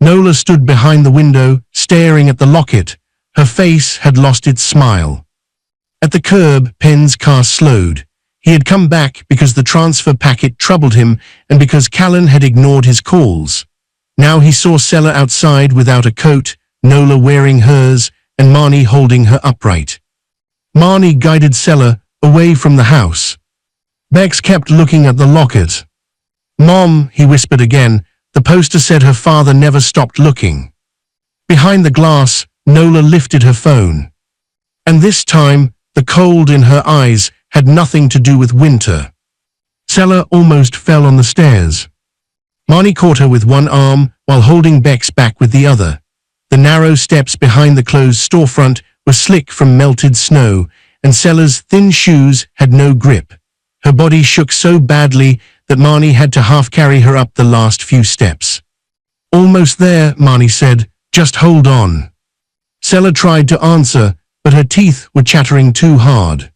Nola stood behind the window, staring at the locket. Her face had lost its smile. At the curb, Penn's car slowed. He had come back because the transfer packet troubled him and because Callan had ignored his calls. Now he saw Sella outside without a coat, Nola wearing hers, and Marnie holding her upright. Marnie guided Sella away from the house. Bex kept looking at the locket. "Mom," he whispered again, "the poster said her father never stopped looking." Behind the glass, Nola lifted her phone. And this time, the cold in her eyes had nothing to do with winter. Sela almost fell on the stairs. Marnie caught her with one arm while holding Bex back with the other. The narrow steps behind the closed storefront were slick from melted snow, and Sela's thin shoes had no grip. Her body shook so badly that Marnie had to half-carry her up the last few steps. "Almost there," Marnie said. "Just hold on." Sela tried to answer, but her teeth were chattering too hard.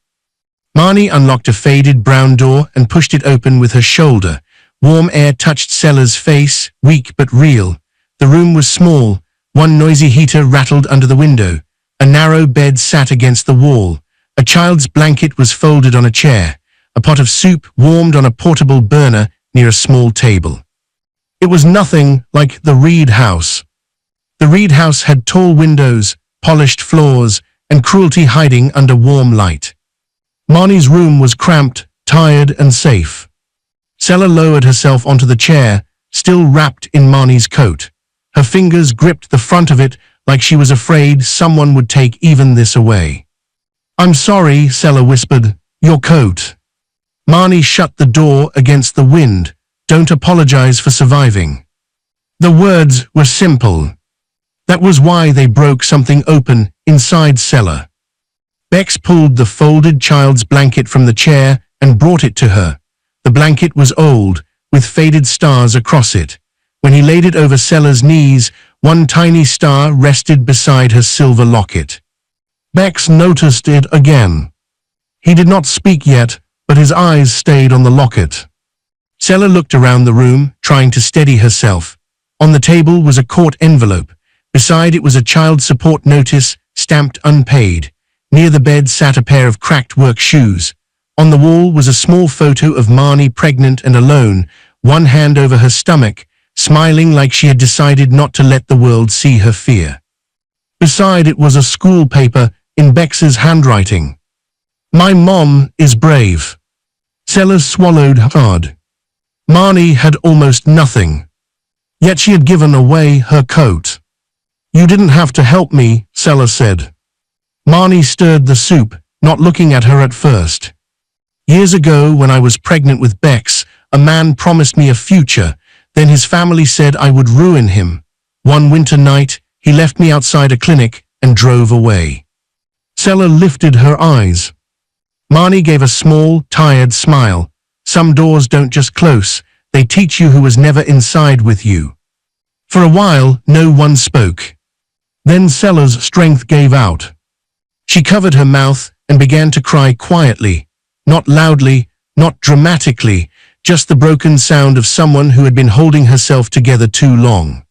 Marnie unlocked a faded brown door and pushed it open with her shoulder. Warm air touched Sela's face, weak but real. The room was small. One noisy heater rattled under the window. A narrow bed sat against the wall. A child's blanket was folded on a chair. A pot of soup warmed on a portable burner near a small table. It was nothing like the Reed house. The Reed house had tall windows, polished floors, and cruelty hiding under warm light. Marnie's room was cramped, tired, and safe. Sela lowered herself onto the chair, still wrapped in Marnie's coat. Her fingers gripped the front of it like she was afraid someone would take even this away. "I'm sorry," Sela whispered. "Your coat." Marnie shut the door against the wind. "Don't apologize for surviving." The words were simple. That was why they broke something open inside Sela. Bex pulled the folded child's blanket from the chair and brought it to her. The blanket was old, with faded stars across it. When he laid it over Sela's knees, one tiny star rested beside her silver locket. Bex noticed it again. He did not speak yet, but his eyes stayed on the locket. Sela looked around the room, trying to steady herself. On the table was a court envelope. Beside it was a child support notice, stamped unpaid. Near the bed sat a pair of cracked work shoes. On the wall was a small photo of Marnie pregnant and alone, one hand over her stomach, smiling like she had decided not to let the world see her fear. Beside it was a school paper in Bex's handwriting. "My mom is brave." Sela swallowed hard. Marnie had almost nothing. Yet she had given away her coat. "You didn't have to help me," Sela said. Marnie stirred the soup, not looking at her at first. "Years ago, when I was pregnant with Bex, a man promised me a future. Then his family said I would ruin him. One winter night, he left me outside a clinic and drove away." Sela lifted her eyes. Marnie gave a small, tired smile. "Some doors don't just close, they teach you who was never inside with you." For a while, no one spoke. Then Sela's strength gave out. She covered her mouth and began to cry quietly. Not loudly, not dramatically, just the broken sound of someone who had been holding herself together too long.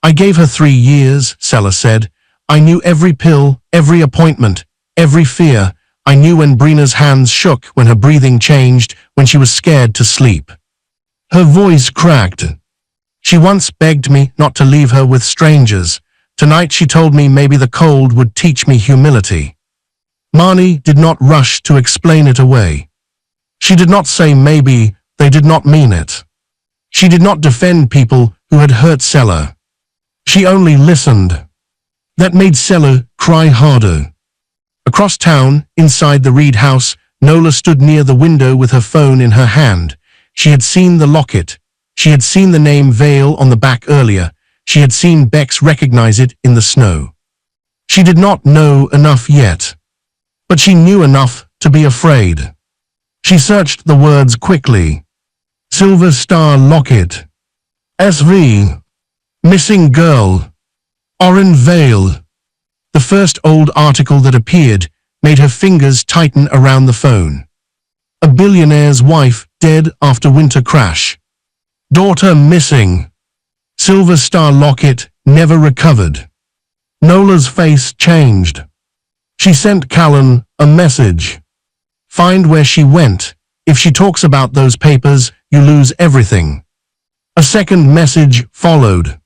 "I gave her 3 years, Sela said. "I knew every pill, every appointment, every fear. I knew when Brina's hands shook, when her breathing changed, when she was scared to sleep." Her voice cracked. "She once begged me not to leave her with strangers. Tonight she told me maybe the cold would teach me humility." Marnie did not rush to explain it away. She did not say maybe, they did not mean it. She did not defend people who had hurt Sela. She only listened. That made Sela cry harder. Across town, inside the Reed house, Nola stood near the window with her phone in her hand. She had seen the locket. She had seen the name Vale on the back earlier. She had seen Bex recognize it in the snow. She did not know enough yet. But she knew enough to be afraid. She searched the words quickly. Silver Star Locket. SV. Missing Girl. Oren Vale. The first old article that appeared made her fingers tighten around the phone. A billionaire's wife dead after winter crash. Daughter missing. Silver Star Locket never recovered. Nola's face changed. She sent Callan a message. "Find where she went. If she talks about those papers, you lose everything." A second message followed.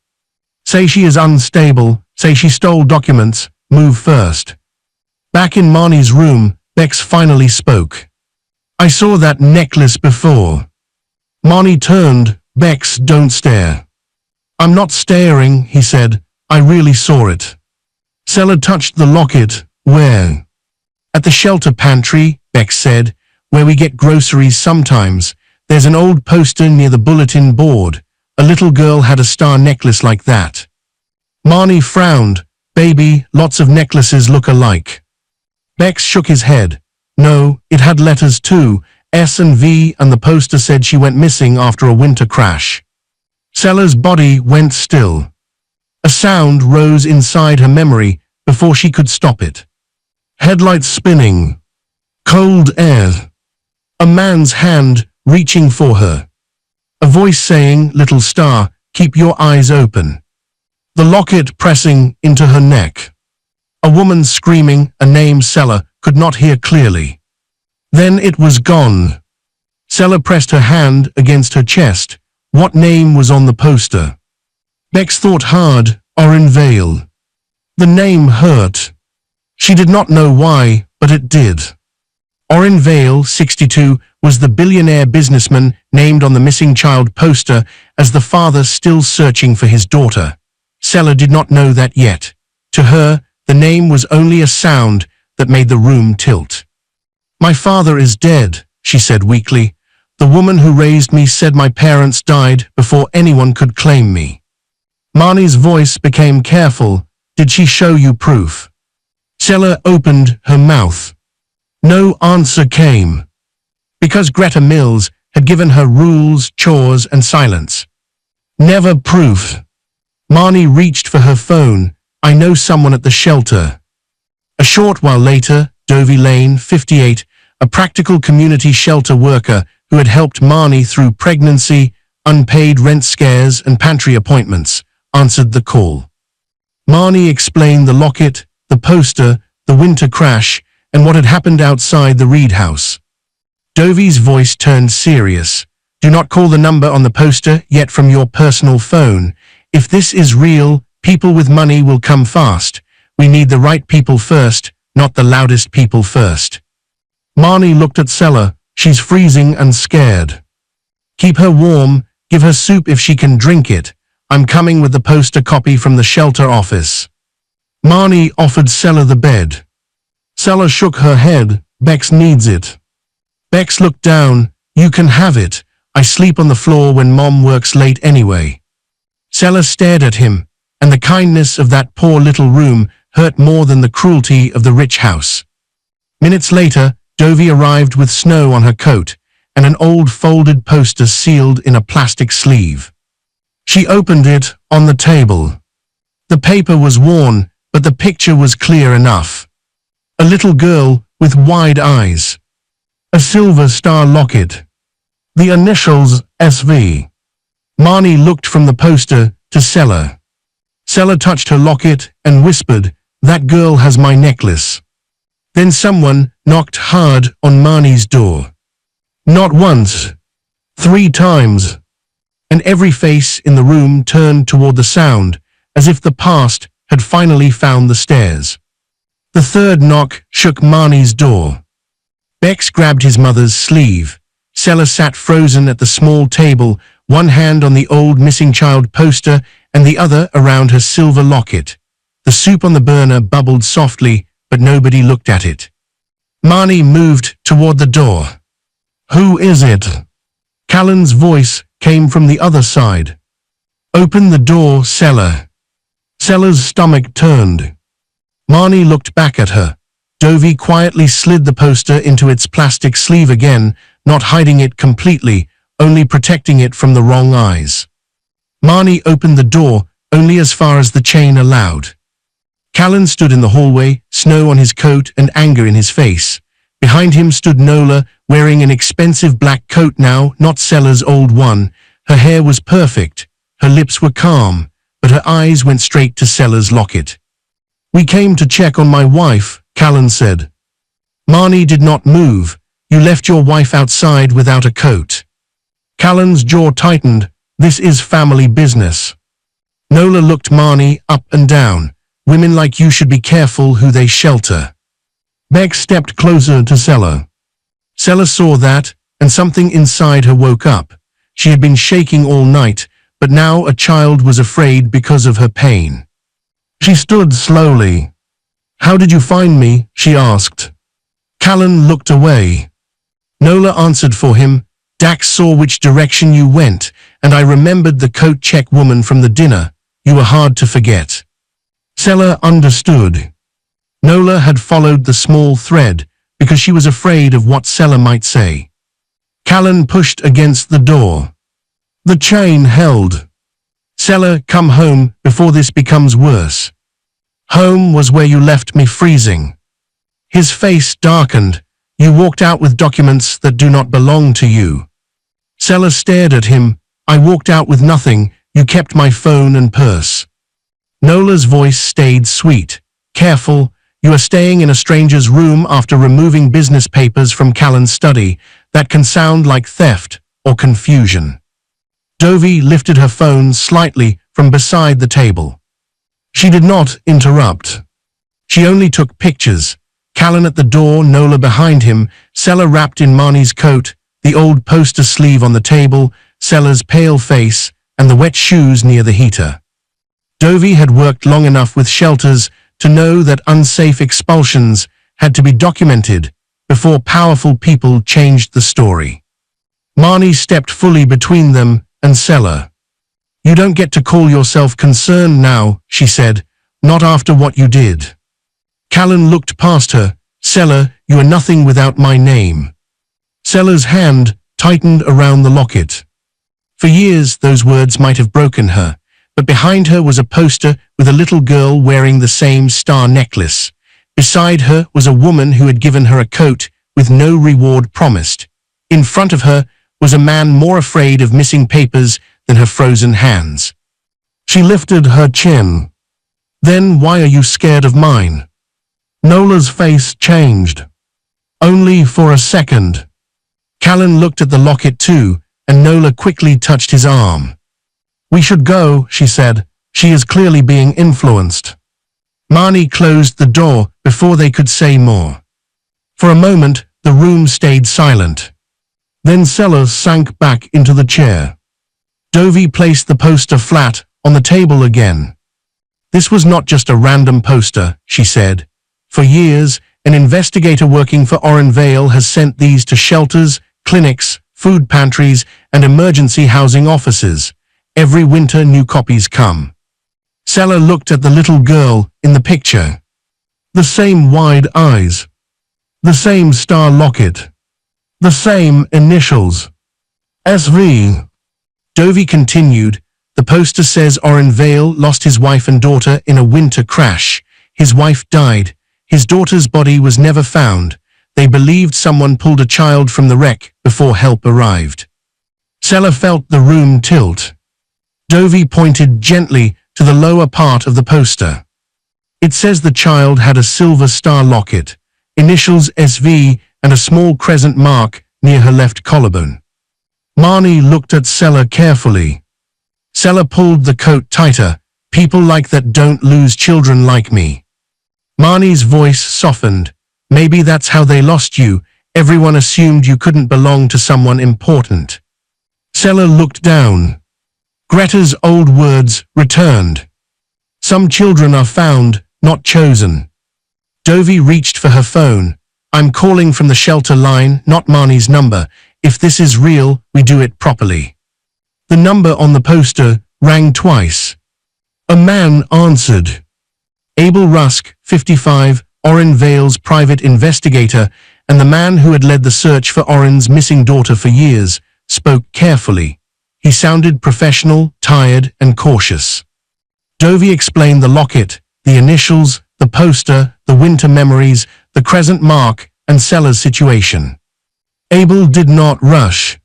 "Say she is unstable, say she stole documents, move first." Back in Marnie's room, Bex finally spoke. "I saw that necklace before." Marnie turned. "Bex, don't stare." "I'm not staring," he said. "I really saw it." Sella touched the locket. Where? At the shelter pantry, Bex said, where we get groceries sometimes. There's an old poster near the bulletin board. A little girl had a star necklace like that. Marnie frowned. Baby, lots of necklaces look alike. Bex shook his head. No, it had letters too, S and V, and the poster said she went missing after a winter crash. Sella's body went still. A sound rose inside her memory before she could stop it. Headlights spinning. Cold air. A man's hand reaching for her. A voice saying, "Little star, keep your eyes open." The locket pressing into her neck. A woman screaming a name Sella could not hear clearly. Then it was gone. Sella pressed her hand against her chest. What name was on the poster? Bex thought hard. Orin Vale. The name hurt. She did not know why, but it did. Orin Vale, 62, was the billionaire businessman named on the missing child poster as the father still searching for his daughter. Sella did not know that yet. To her, the name was only a sound that made the room tilt. My father is dead, she said weakly. The woman who raised me said my parents died before anyone could claim me. Marnie's voice became careful. Did she show you proof? Sella opened her mouth. No answer came. Because Greta Mills had given her rules, chores, and silence. Never proof. Marnie reached for her phone. I know someone at the shelter. A short while later, Dovey Lane, 58, a practical community shelter worker who had helped Marnie through pregnancy, unpaid rent scares, and pantry appointments, answered the call. Marnie explained the locket, the poster, the winter crash, and what had happened outside the Reed house. Dovey's voice turned serious. Do not call the number on the poster yet from your personal phone. If this is real, people with money will come fast. We need the right people first, not the loudest people first. Marnie looked at Sella. She's freezing and scared. Keep her warm, give her soup if she can drink it. I'm coming with the poster copy from the shelter office. Marnie offered Sella the bed. Sella shook her head. Bex needs it. Bex looked down. You can have it. I sleep on the floor when Mom works late anyway. Sella stared at him, and the kindness of that poor little room hurt more than the cruelty of the rich house. Minutes later, Dovey arrived with snow on her coat and an old folded poster sealed in a plastic sleeve. She opened it on the table. The paper was worn, but the picture was clear enough. A little girl with wide eyes. A silver star locket. The initials SV. Marnie looked from the poster to Sella. Sella touched her locket and whispered, "That girl has my necklace." Then someone knocked hard on Marnie's door. Not once, 3 times. And every face in the room turned toward the sound, as if the past had finally found the stairs. The third knock shook Marnie's door. Bex grabbed his mother's sleeve. Sella sat frozen at the small table, one hand on the old missing child poster and the other around her silver locket. The soup on the burner bubbled softly, but nobody looked at it. Marnie moved toward the door. Who is it? Callan's voice came from the other side. Open the door, Sella. Sella's stomach turned. Marnie looked back at her. Dovey quietly slid the poster into its plastic sleeve again, not hiding it completely, only protecting it from the wrong eyes. Marnie opened the door only as far as the chain allowed. Callan stood in the hallway, snow on his coat and anger in his face. Behind him stood Nola, wearing an expensive black coat now, not Sella's old one. Her hair was perfect, her lips were calm, but her eyes went straight to Sella's locket. We came to check on my wife, Callan said. Marnie did not move. You left your wife outside without a coat. Callan's jaw tightened. This is family business. Nola looked Marnie up and down. Women like you should be careful who they shelter. Bex stepped closer to Sella. Sella saw that, and something inside her woke up. She had been shaking all night, but now a child was afraid because of her pain. She stood slowly. How did you find me? She asked. Callan looked away. Nola answered for him. Dax saw which direction you went, and I remembered the coat check woman from the dinner. You were hard to forget. Sela understood. Nola had followed the small thread because she was afraid of what Sela might say. Callan pushed against the door. The chain held. Sela, come home before this becomes worse. Home was where you left me freezing. His face darkened. You walked out with documents that do not belong to you. Sela stared at him. I walked out with nothing. You kept my phone and purse. Nola's voice stayed sweet. Careful. You are staying in a stranger's room after removing business papers from Callan's study. That can sound like theft or confusion. Dovey lifted her phone slightly from beside the table. She did not interrupt. She only took pictures. Callan at the door, Nola behind him, Sela wrapped in Marnie's coat, the old poster sleeve on the table, Sela's pale face, and the wet shoes near the heater. Dovey had worked long enough with shelters to know that unsafe expulsions had to be documented before powerful people changed the story. Marnie stepped fully between them and Sela. You don't get to call yourself concerned now, she said, not after what you did. Callan looked past her. Sela, you are nothing without my name. Sela's hand tightened around the locket. For years those words might have broken her, but behind her was a poster with a little girl wearing the same star necklace. Beside her was a woman who had given her a coat with no reward promised. In front of her was a man more afraid of missing papers than her frozen hands. She lifted her chin. Then why are you scared of mine? Nola's face changed. Only for a second. Callan looked at the locket too, and Nola quickly touched his arm. We should go, she said. She is clearly being influenced. Marnie closed the door before they could say more. For a moment, the room stayed silent. Then Sela sank back into the chair. Dovey placed the poster flat on the table again. This was not just a random poster, she said. For years, an investigator working for Oren Vale has sent these to shelters, clinics, food pantries, and emergency housing offices. Every winter new copies come. Sela looked at the little girl in the picture. The same wide eyes. The same star locket. The same initials. SV. Dovey continued, the poster says Oren Vale lost his wife and daughter in a winter crash. His wife died. His daughter's body was never found. They believed someone pulled a child from the wreck before help arrived. Sela felt the room tilt. Dovey pointed gently to the lower part of the poster. It says the child had a silver star locket, initials SV, and a small crescent mark near her left collarbone. Marnie looked at Sela carefully. Sela pulled the coat tighter. People like that don't lose children like me. Marnie's voice softened. Maybe that's how they lost you. Everyone assumed you couldn't belong to someone important. Sela looked down. Greta's old words returned. Some children are found, not chosen. Dovey reached for her phone. I'm calling from the shelter line, not Marnie's number. If this is real, we do it properly. The number on the poster rang twice. A man answered. Abel Rusk, 55, Oren Vale's private investigator, and the man who had led the search for Oren's missing daughter for years, spoke carefully. He sounded professional, tired, and cautious. Dovey explained the locket, the initials, the poster, the winter memories, the crescent mark, and Sela's situation. Abel did not rush.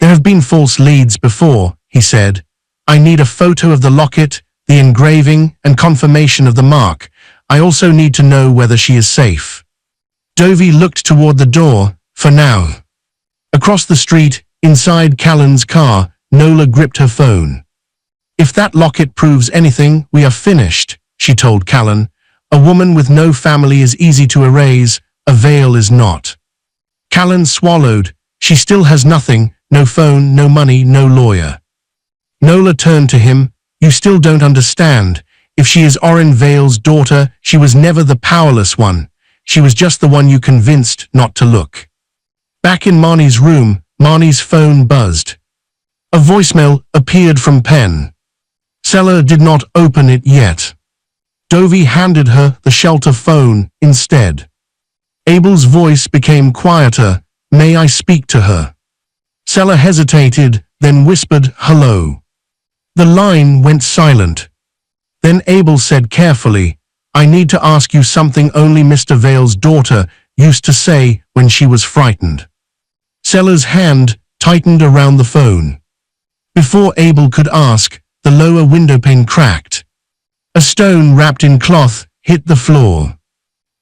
There have been false leads before, he said. I need a photo of the locket, the engraving, and confirmation of the mark. I also need to know whether she is safe. Dovey looked toward the door, for now. Across the street, inside Callan's car, Nola gripped her phone. If that locket proves anything, we are finished, she told Callan. A woman with no family is easy to erase, a Vale is not. Callan swallowed. She still has nothing, no phone, no money, no lawyer. Nola turned to him. You still don't understand. If she is Oren Vale's daughter, she was never the powerless one. She was just the one you convinced not to look. Back in Marnie's room, Marnie's phone buzzed. A voicemail appeared from Penn. Sela did not open it yet. Dovey handed her the shelter phone instead. Abel's voice became quieter. May I speak to her? Sela hesitated, then whispered, hello. The line went silent. Then Abel said carefully, I need to ask you something only Mr. Vale's daughter used to say when she was frightened. Sela's hand tightened around the phone. Before Abel could ask, the lower windowpane cracked. A stone wrapped in cloth hit the floor.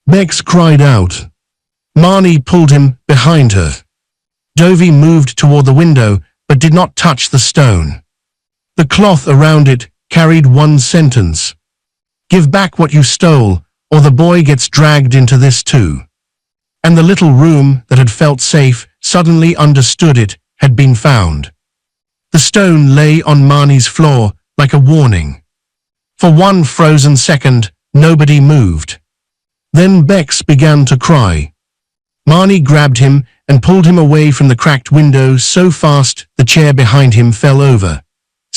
Bex cried out. Marnie pulled him behind her. Dovey moved toward the window, but did not touch the stone. The cloth around it carried one sentence. Give back what you stole, or the boy gets dragged into this too. And the little room that had felt safe suddenly understood it had been found. The stone lay on Marnie's floor like a warning. For one frozen second, nobody moved. Then Bex began to cry. Marnie grabbed him and pulled him away from the cracked window so fast the chair behind him fell over.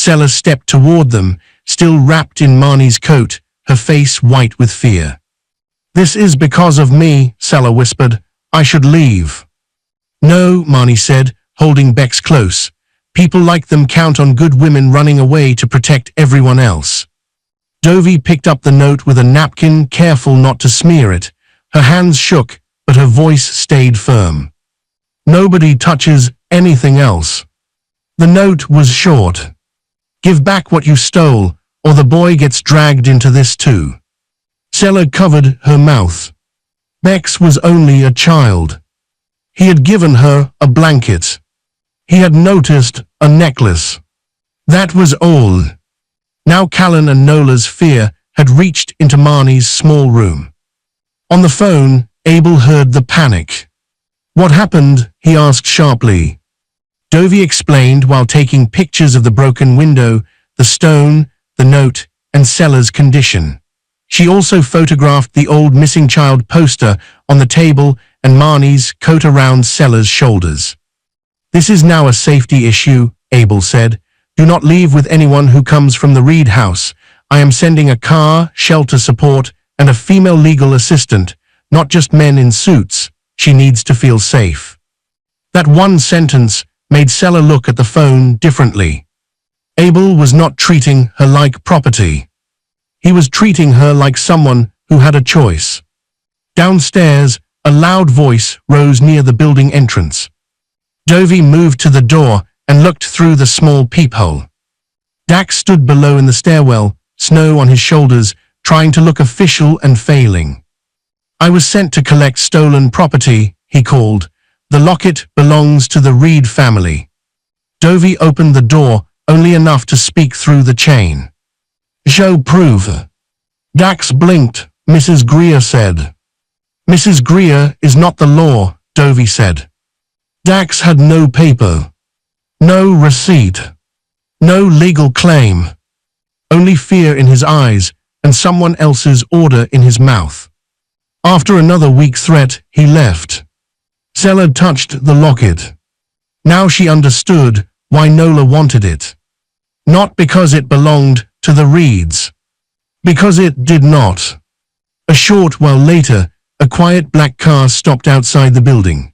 Sela stepped toward them, still wrapped in Marnie's coat, her face white with fear. This is because of me, Sela whispered. I should leave. No, Marnie said, holding Bex close. People like them count on good women running away to protect everyone else. Dovey picked up the note with a napkin, careful not to smear it. Her hands shook, but her voice stayed firm. Nobody touches anything else. The note was short. Give back what you stole, or the boy gets dragged into this too. Sela covered her mouth. Bex was only a child. He had given her a blanket. He had noticed a necklace. That was all. Now Callan and Nola's fear had reached into Marnie's small room. On the phone, Abel heard the panic. What happened? He asked sharply. Dovey explained while taking pictures of the broken window, the stone, the note, and Sela's condition. She also photographed the old missing child poster on the table and Marnie's coat around Sela's shoulders. This is now a safety issue, Abel said. Do not leave with anyone who comes from the Reed house. I am sending a car, shelter support, and a female legal assistant, not just men in suits. She needs to feel safe. That one sentence made Sela look at the phone differently. Abel was not treating her like property. He was treating her like someone who had a choice. Downstairs, a loud voice rose near the building entrance. Dovey moved to the door and looked through the small peephole. Dax stood below in the stairwell, snow on his shoulders, trying to look official and failing. I was sent to collect stolen property, he called. The locket belongs to the Reed family. Dovey opened the door, only enough to speak through the chain. Je prouve. Dax blinked, Mrs. Greer said. Mrs. Greer is not the law, Dovey said. Dax had no paper. No receipt. No legal claim. Only fear in his eyes and someone else's order in his mouth. After another weak threat, he left. Sela touched the locket. Now she understood why Nola wanted it. Not because it belonged to the Reeds. Because it did not. A short while later, a quiet black car stopped outside the building.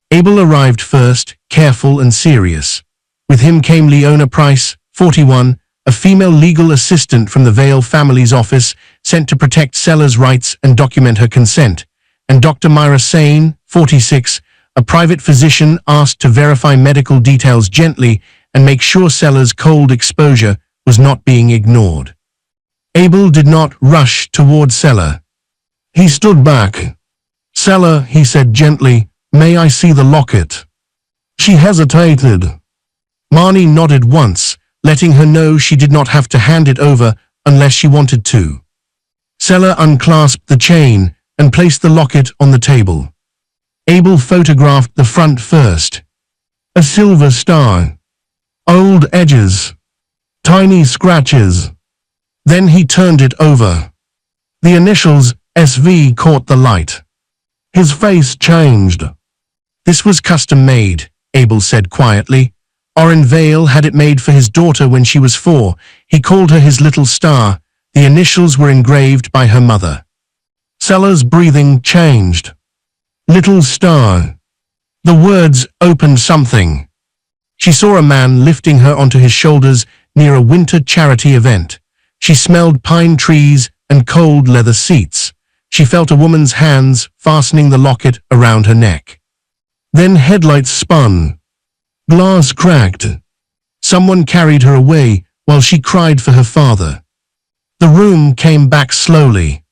Abel arrived first, careful and serious. With him came Leona Price, 41, a female legal assistant from the Vale family's office sent to protect Sela's rights and document her consent, and Dr. Myra Sane, 46, a private physician asked to verify medical details gently and make sure Sela's cold exposure was not being ignored. Abel did not rush toward Sela. He stood back. Sela, he said gently, may I see the locket? She hesitated. Marnie nodded once, letting her know she did not have to hand it over unless she wanted to. Sela unclasped the chain and placed the locket on the table. Abel photographed the front first. A silver star. Old edges. Tiny scratches. Then he turned it over. The initials SV caught the light. His face changed. This was custom-made, Abel said quietly. Oren Vale had it made for his daughter when she was 4. He called her his little star. The initials were engraved by her mother. Sella's breathing changed. Little star. The words opened something. She saw a man lifting her onto his shoulders near a winter charity event. She smelled pine trees and cold leather seats. She felt a woman's hands fastening the locket around her neck. Then headlights spun. Glass cracked. Someone carried her away while she cried for her father. The room came back slowly.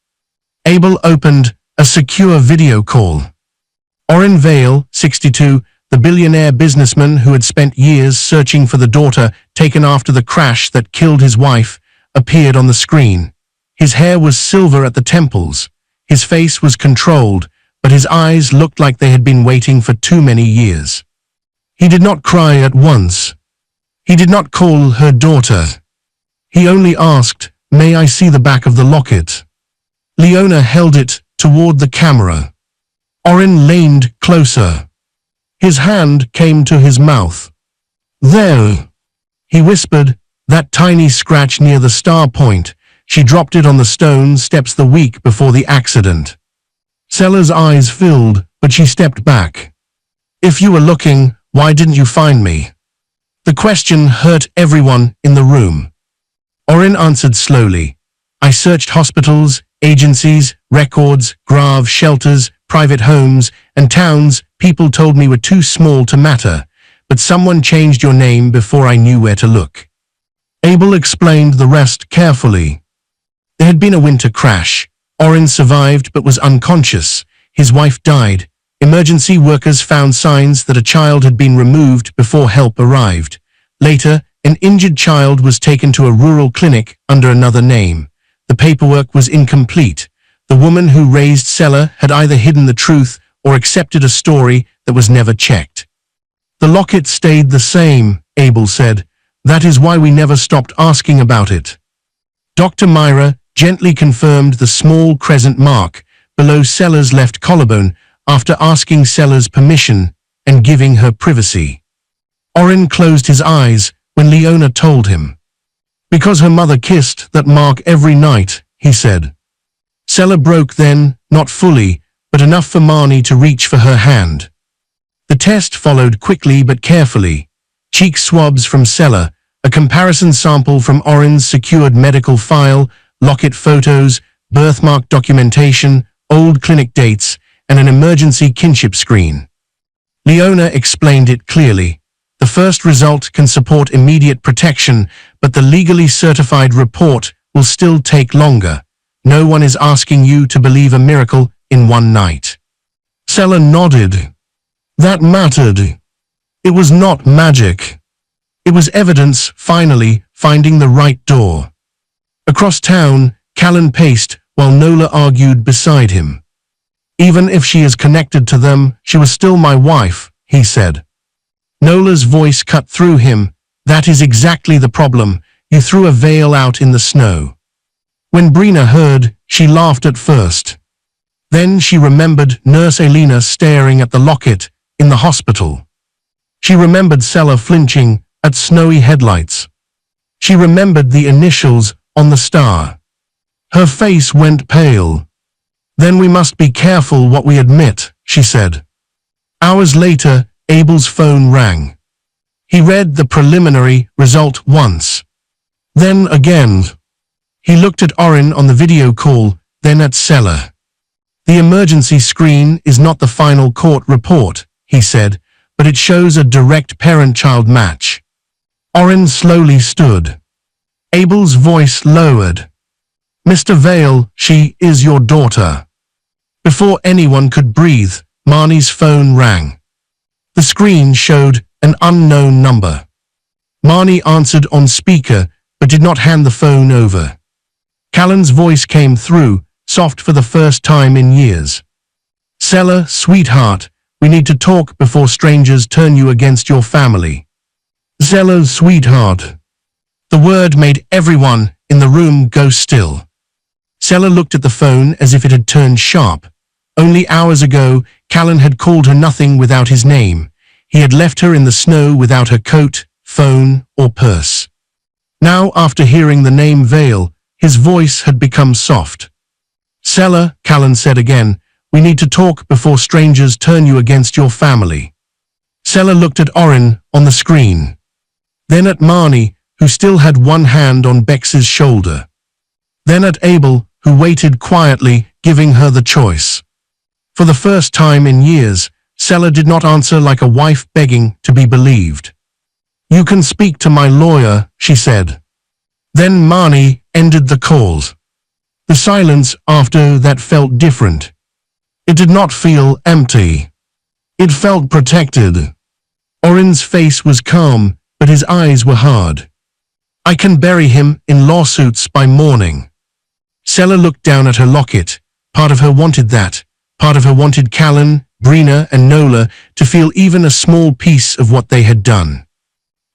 Abel opened a secure video call. Oren Vale, 62, the billionaire businessman who had spent years searching for the daughter taken after the crash that killed his wife, appeared on the screen. His hair was silver at the temples. His face was controlled, but his eyes looked like they had been waiting for too many years. He did not cry at once. He did not call her daughter. He only asked, "May I see the back of the locket?" Leona held it toward the camera. Oren leaned closer. His hand came to his mouth. "There," he whispered, "that tiny scratch near the star point. She dropped it on the stone steps the week before the accident." Sella's eyes filled, but she stepped back. "If you were looking, why didn't you find me?" The question hurt everyone in the room. Oren answered slowly. "I searched hospitals, agencies, records, grave shelters, private homes, and towns people told me were too small to matter, but someone changed your name before I knew where to look." Abel explained the rest carefully. There had been a winter crash. Oren survived but was unconscious. His wife died. Emergency workers found signs that a child had been removed before help arrived. Later, an injured child was taken to a rural clinic under another name. The paperwork was incomplete. The woman who raised Sella had either hidden the truth or accepted a story that was never checked. "The locket stayed the same," Abel said. "That is why we never stopped asking about it." Dr. Myra gently confirmed the small crescent mark below Sella's left collarbone after asking Sella's permission and giving her privacy. Oren closed his eyes when Leona told him. "Because her mother kissed that mark every night," he said. Sella broke then, not fully, but enough for Marnie to reach for her hand. The test followed quickly but carefully. Cheek swabs from Sella, a comparison sample from Oren's secured medical file, locket photos, birthmark documentation, old clinic dates, and an emergency kinship screen. Leona explained it clearly. The first result can support immediate protection, but the legally certified report will still take longer. No one is asking you to believe a miracle in one night. Sella nodded. That mattered. It was not magic. It was evidence, finally, finding the right door. Across town, Callan paced while Nola argued beside him. "Even if she is connected to them, she was still my wife," he said. Nola's voice cut through him. "That is exactly the problem. You threw a veil out in the snow." When Brina heard, she laughed at first. Then she remembered Nurse Elena staring at the locket in the hospital. She remembered Sella flinching at snowy headlights. She remembered the initials on the star. Her face went pale. "Then we must be careful what we admit," she said. Hours later, Abel's phone rang. He read the preliminary result once. Then again. He looked at Oren on the video call, then at Sella. "The emergency screen is not the final court report," he said, "but it shows a direct parent-child match." Oren slowly stood. Abel's voice lowered. "Mr. Vale, she is your daughter." Before anyone could breathe, Marnie's phone rang. The screen showed an unknown number. Marnie answered on speaker, but did not hand the phone over. Callan's voice came through, soft for the first time in years. "Sella, sweetheart, we need to talk before strangers turn you against your family." "Sella, sweetheart." The word made everyone, in the room go still. Sela looked at the phone as if it had turned sharp. Only hours ago, Callan had called her nothing without his name. He had left her in the snow without her coat, phone, or purse. Now, after hearing the name Vale, his voice had become soft. "Sela," Callan said again, "we need to talk before strangers turn you against your family." Sela looked at Orin on the screen. Then at Marnie, who still had one hand on Bex's shoulder. Then at Abel, who waited quietly, giving her the choice. For the first time in years, Sela did not answer like a wife begging to be believed. "You can speak to my lawyer," she said. Then Marnie ended the call. The silence after that felt different. It did not feel empty. It felt protected. Orin's face was calm, but his eyes were hard. "I can bury him in lawsuits by morning." Sela looked down at her locket. Part of her wanted that. Part of her wanted Callan, Brina, and Nola to feel even a small piece of what they had done.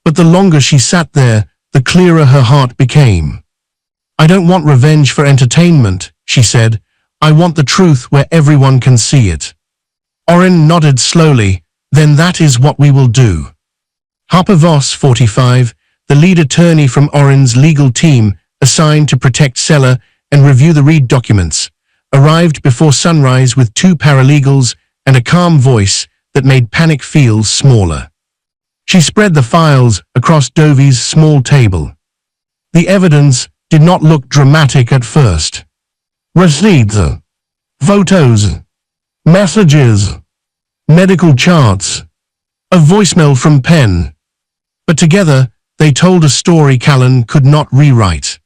But the longer she sat there, the clearer her heart became. "I don't want revenge for entertainment," she said. "I want the truth where everyone can see it." Orin nodded slowly. "Then that is what we will do." Harper Voss, 45, the lead attorney from Orin's legal team, assigned to protect Sela and review the Reed documents, arrived before sunrise with 2 paralegals and a calm voice that made panic feel smaller. She spread the files across Dovey's small table. The evidence did not look dramatic at first. Receipts, photos, messages, medical charts, a voicemail from Penn. But together, they told a story Callan could not rewrite.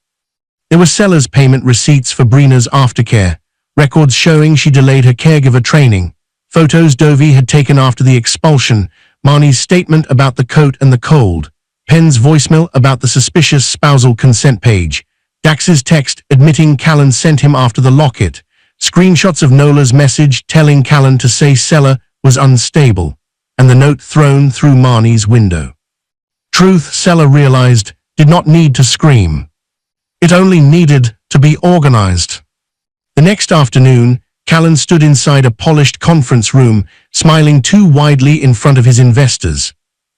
There were Sela's payment receipts for Brina's aftercare, records showing she delayed her caregiver training, photos Dovey had taken after the expulsion, Marnie's statement about the coat and the cold, Penn's voicemail about the suspicious spousal consent page, Dax's text admitting Callan sent him after the locket, screenshots of Nola's message telling Callan to say Sela was unstable, and the note thrown through Marnie's window. Truth, Sela realized, did not need to scream. It only needed to be organized. The next afternoon, Callan stood inside a polished conference room, smiling too widely in front of his investors.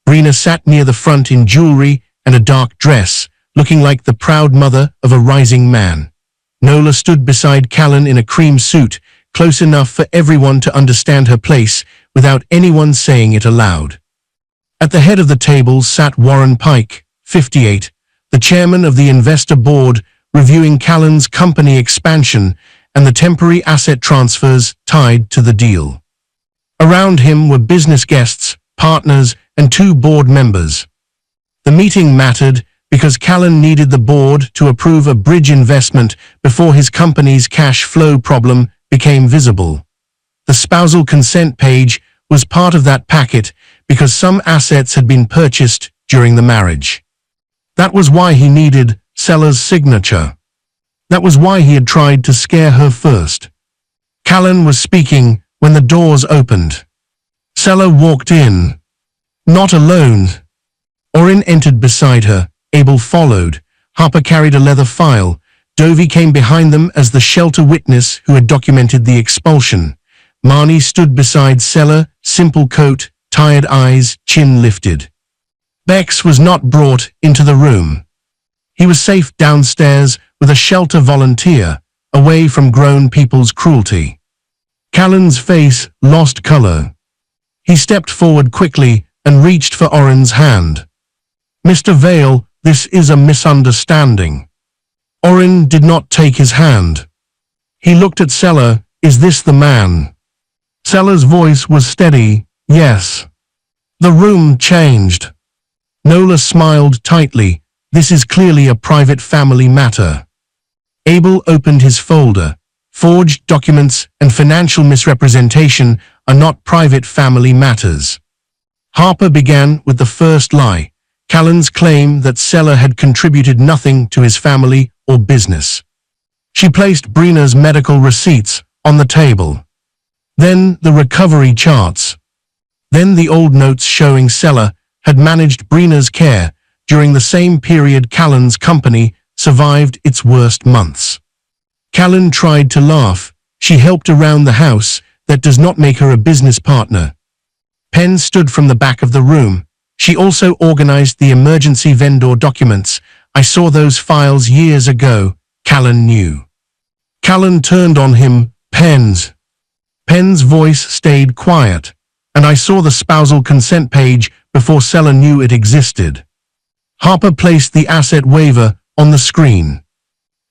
Brina sat near the front in jewelry and a dark dress, looking like the proud mother of a rising man. Nola stood beside Callan in a cream suit, close enough for everyone to understand her place without anyone saying it aloud. At the head of the table sat Warren Pike, 58, the chairman of the investor board, reviewing Callan's company expansion and the temporary asset transfers tied to the deal. Around him were business guests, partners, and 2 board members. The meeting mattered because Callan needed the board to approve a bridge investment before his company's cash flow problem became visible. The spousal consent page was part of that packet because some assets had been purchased during the marriage. That was why he needed Sela's signature. That was why he had tried to scare her first. Callan was speaking when the doors opened. Sela walked in. Not alone. Orin entered beside her. Abel followed. Harper carried a leather file. Dovey came behind them as the shelter witness who had documented the expulsion. Marnie stood beside Sela, simple coat, tired eyes, chin lifted. Bex was not brought into the room. He was safe downstairs with a shelter volunteer, away from grown people's cruelty. Callan's face lost color. He stepped forward quickly and reached for Orin's hand. "Mr. Vale, this is a misunderstanding." Orin did not take his hand. He looked at Sela. "Is this the man?" Sela's voice was steady. "Yes." The room changed. Nola smiled tightly. "This is clearly a private family matter." Abel opened his folder. Forged documents and financial misrepresentation are not private family matters. Harper began with the first lie, Callan's claim that Sela had contributed nothing to his family or business. She placed Brina's medical receipts on the table. Then the recovery charts. Then the old notes showing Sela had managed Brina's care during the same period Callan's company survived its worst months. Callan tried to laugh. She helped around the house. That does not make her a business partner. Pen stood from the back of the room. She also organized the emergency vendor documents. I saw those files years ago, Callan knew. Callan turned on him. Pen's voice stayed quiet, and I saw the spousal consent page before Seller knew it existed. Harper placed the asset waiver on the screen.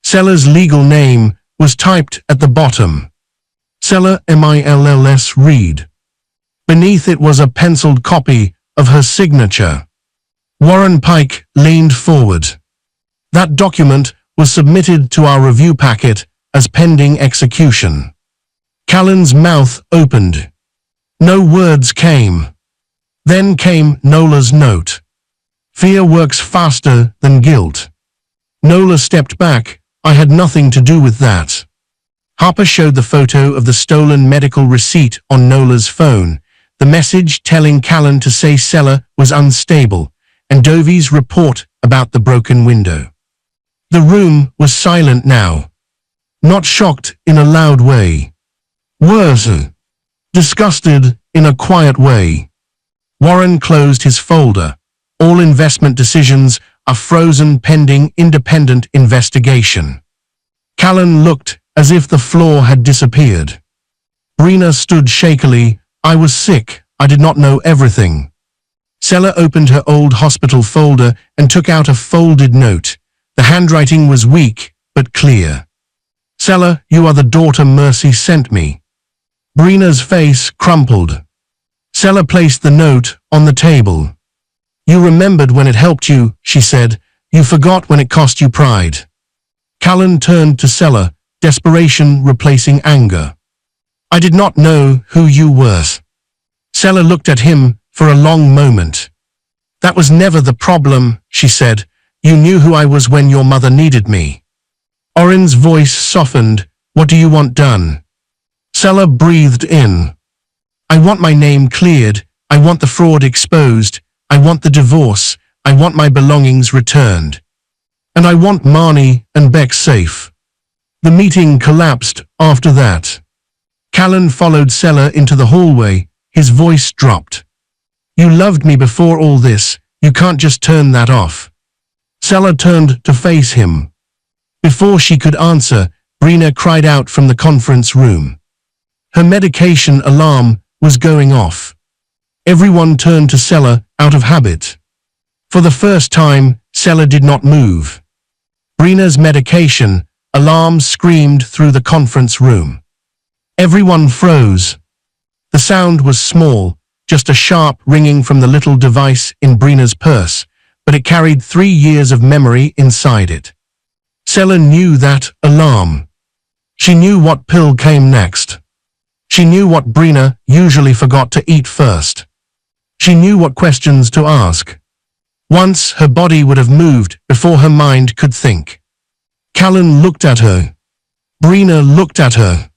Seller's legal name was typed at the bottom. Seller Mills Reed. Beneath it was a penciled copy of her signature. Warren Pike leaned forward. That document was submitted to our review packet as pending execution. Callan's mouth opened. No words came. Then came Nola's note. Fear works faster than guilt. Nola stepped back. I had nothing to do with that. Harper showed the photo of the stolen medical receipt on Nola's phone, the message telling Callan to say Seller was unstable, and Dovey's report about the broken window. The room was silent now. Not shocked in a loud way. Worse, disgusted in a quiet way. Warren closed his folder. All investment decisions are frozen pending independent investigation. Callan looked as if the floor had disappeared. Brina stood shakily. I was sick. I did not know everything. Seller opened her old hospital folder and took out a folded note. The handwriting was weak, but clear. Seller, you are the daughter Mercy sent me. Brina's face crumpled. Seller placed the note on the table. You remembered when it helped you, she said. You forgot when it cost you pride. Callan turned to Seller, desperation replacing anger. I did not know who you were. Seller looked at him for a long moment. That was never the problem, she said. You knew who I was when your mother needed me. Oren's voice softened. What do you want done? Seller breathed in. I want my name cleared. I want the fraud exposed. I want the divorce. I want my belongings returned. And I want Marnie and Beck safe. The meeting collapsed after that. Callan followed Seller into the hallway. His voice dropped. You loved me before all this. You can't just turn that off. Seller turned to face him. Before she could answer, Brina cried out from the conference room. Her medication alarm was going off. Everyone turned to Seller out of habit. For the first time, Seller did not move. Brina's medication alarm screamed through the conference room. Everyone froze. The sound was small, just a sharp ringing from the little device in Brina's purse, but it carried 3 years of memory inside it. Seller knew that alarm. She knew what pill came next. She knew what Brina usually forgot to eat first. She knew what questions to ask. Once her body would have moved before her mind could think. Callan looked at her. Brina looked at her.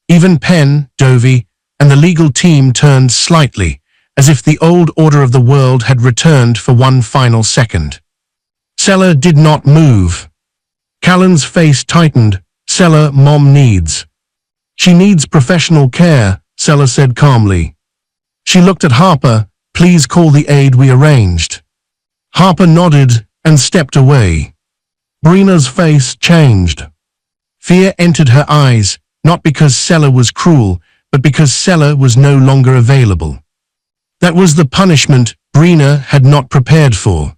Even Penn, Dovey, and the legal team turned slightly, as if the old order of the world had returned for one final second. Seller did not move. Callan's face tightened. Seller, Mom needs. She needs professional care, Seller said calmly. She looked at Harper. Please call the aide we arranged. Harper nodded and stepped away. Brina's face changed. Fear entered her eyes, not because Seller was cruel, but because Seller was no longer available. That was the punishment Brina had not prepared for.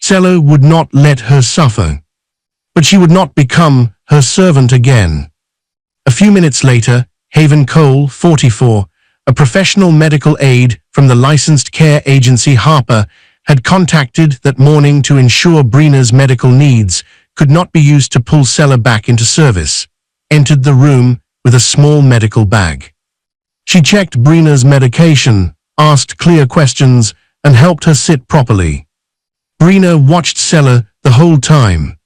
Seller would not let her suffer. But she would not become her servant again. A few minutes later, Haven Cole, 44, a professional medical aide from the licensed care agency Harper, had contacted that morning to ensure Brina's medical needs could not be used to pull Seller back into service, entered the room with a small medical bag. She checked Brina's medication, asked clear questions, and helped her sit properly. Brina watched Seller the whole time.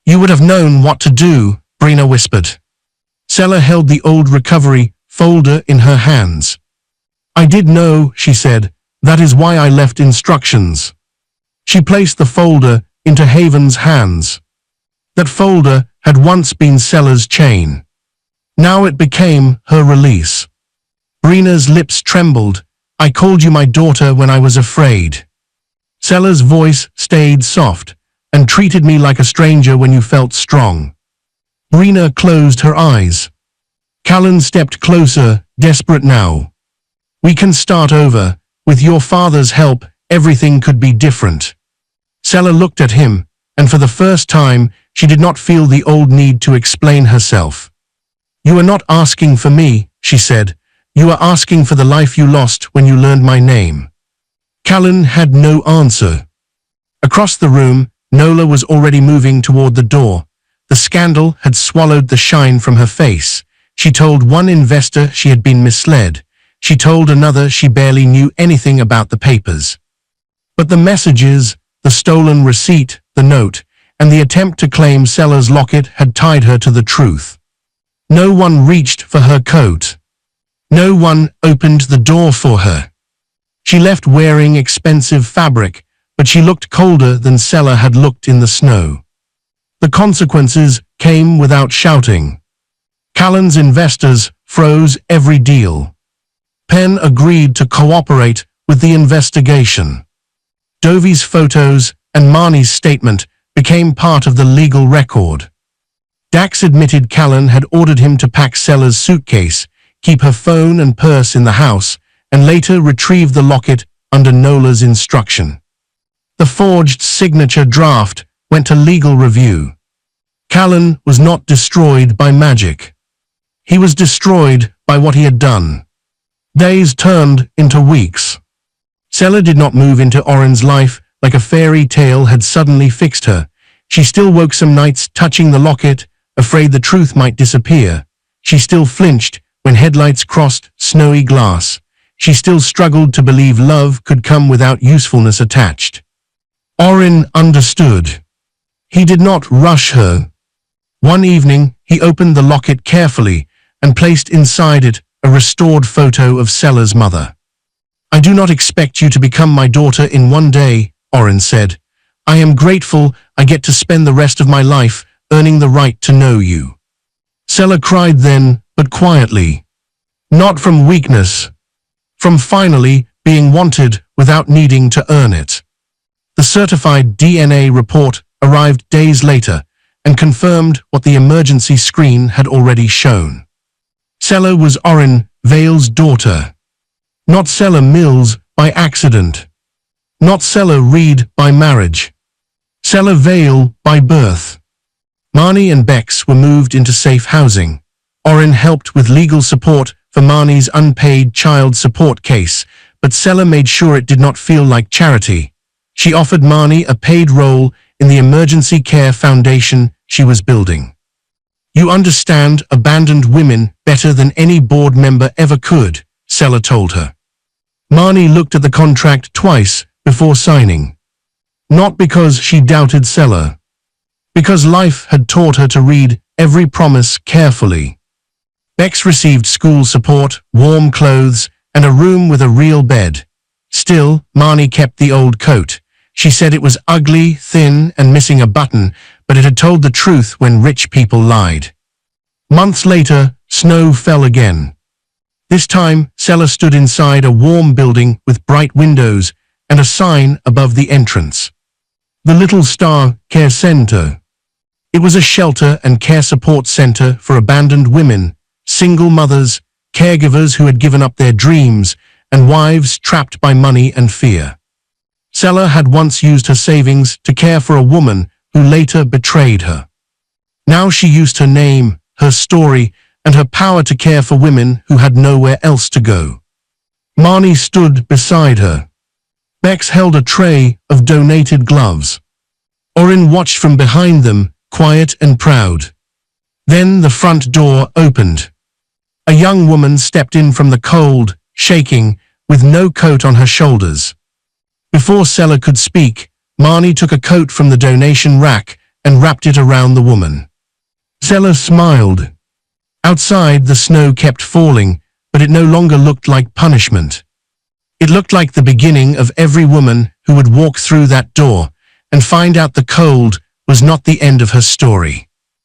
You would have known what to do, Brina whispered. Seller held the old recovery folder in her hands. I did know, she said. That is why I left instructions. She placed the folder into Haven's hands. That folder had once been Sella's chain. Now it became her release. Brina's lips trembled. I called you my daughter when I was afraid. Sella's voice stayed soft, and treated me like a stranger when you felt strong. Brina closed her eyes. Callan stepped closer, desperate now. We can start over. With your father's help, everything could be different. Sella looked at him, and for the first time, she did not feel the old need to explain herself. You are not asking for me, she said. You are asking for the life you lost when you learned my name. Callan had no answer. Across the room, Nola was already moving toward the door. The scandal had swallowed the shine from her face. She told one investor she had been misled. She told another she barely knew anything about the papers. But the messages, the stolen receipt, the note, and the attempt to claim Sella's locket had tied her to the truth. No one reached for her coat. No one opened the door for her. She left wearing expensive fabric, but she looked colder than Sella had looked in the snow. The consequences came without shouting. Callan's investors froze every deal. Penn agreed to cooperate with the investigation. Dovi's photos and Marnie's statement became part of the legal record. Dax admitted Callan had ordered him to pack Sella's suitcase, keep her phone and purse in the house, and later retrieve the locket under Nola's instruction. The forged signature draft went to legal review. Callan was not destroyed by magic. He was destroyed by what he had done. Days turned into weeks. Sella did not move into Oren's life like a fairy tale had suddenly fixed her. She still woke some nights touching the locket, afraid the truth might disappear. She still flinched when headlights crossed snowy glass. She still struggled to believe love could come without usefulness attached. Oren understood. He did not rush her. One evening, he opened the locket carefully and placed inside it a restored photo of Sella's mother. I do not expect you to become my daughter in one day, Oren said. I am grateful I get to spend the rest of my life earning the right to know you. Sella cried then, but quietly. Not from weakness. From finally being wanted without needing to earn it. The certified DNA report arrived days later and confirmed what the emergency screen had already shown. Sella was Oren Vale's daughter. Not Sella Mills by accident. Not Sella Reed by marriage. Sella Vale by birth. Marnie and Bex were moved into safe housing. Oren helped with legal support for Marnie's unpaid child support case, but Sella made sure it did not feel like charity. She offered Marnie a paid role in the emergency care foundation she was building. You understand abandoned women better than any board member ever could, Sella told her. Marnie looked at the contract twice before signing. Not because she doubted Sella. Because life had taught her to read every promise carefully. Bex received school support, warm clothes, and a room with a real bed. Still, Marnie kept the old coat. She said it was ugly, thin, and missing a button, but it had told the truth when rich people lied. Months later, snow fell again. This time, Sella stood inside a warm building with bright windows and a sign above the entrance. The Little Star Care Center. It was a shelter and care support center for abandoned women, single mothers, caregivers who had given up their dreams, and wives trapped by money and fear. Sella had once used her savings to care for a woman who later betrayed her. Now she used her name, her story, and her power to care for women who had nowhere else to go. Marnie stood beside her. Bex held a tray of donated gloves. Oren watched from behind them, quiet and proud. Then the front door opened. A young woman stepped in from the cold, shaking, with no coat on her shoulders. Before Sella could speak, Marnie took a coat from the donation rack and wrapped it around the woman. Sella smiled. Outside, the snow kept falling, but it no longer looked like punishment. It looked like the beginning of every woman who would walk through that door and find out the cold was not the end of her story.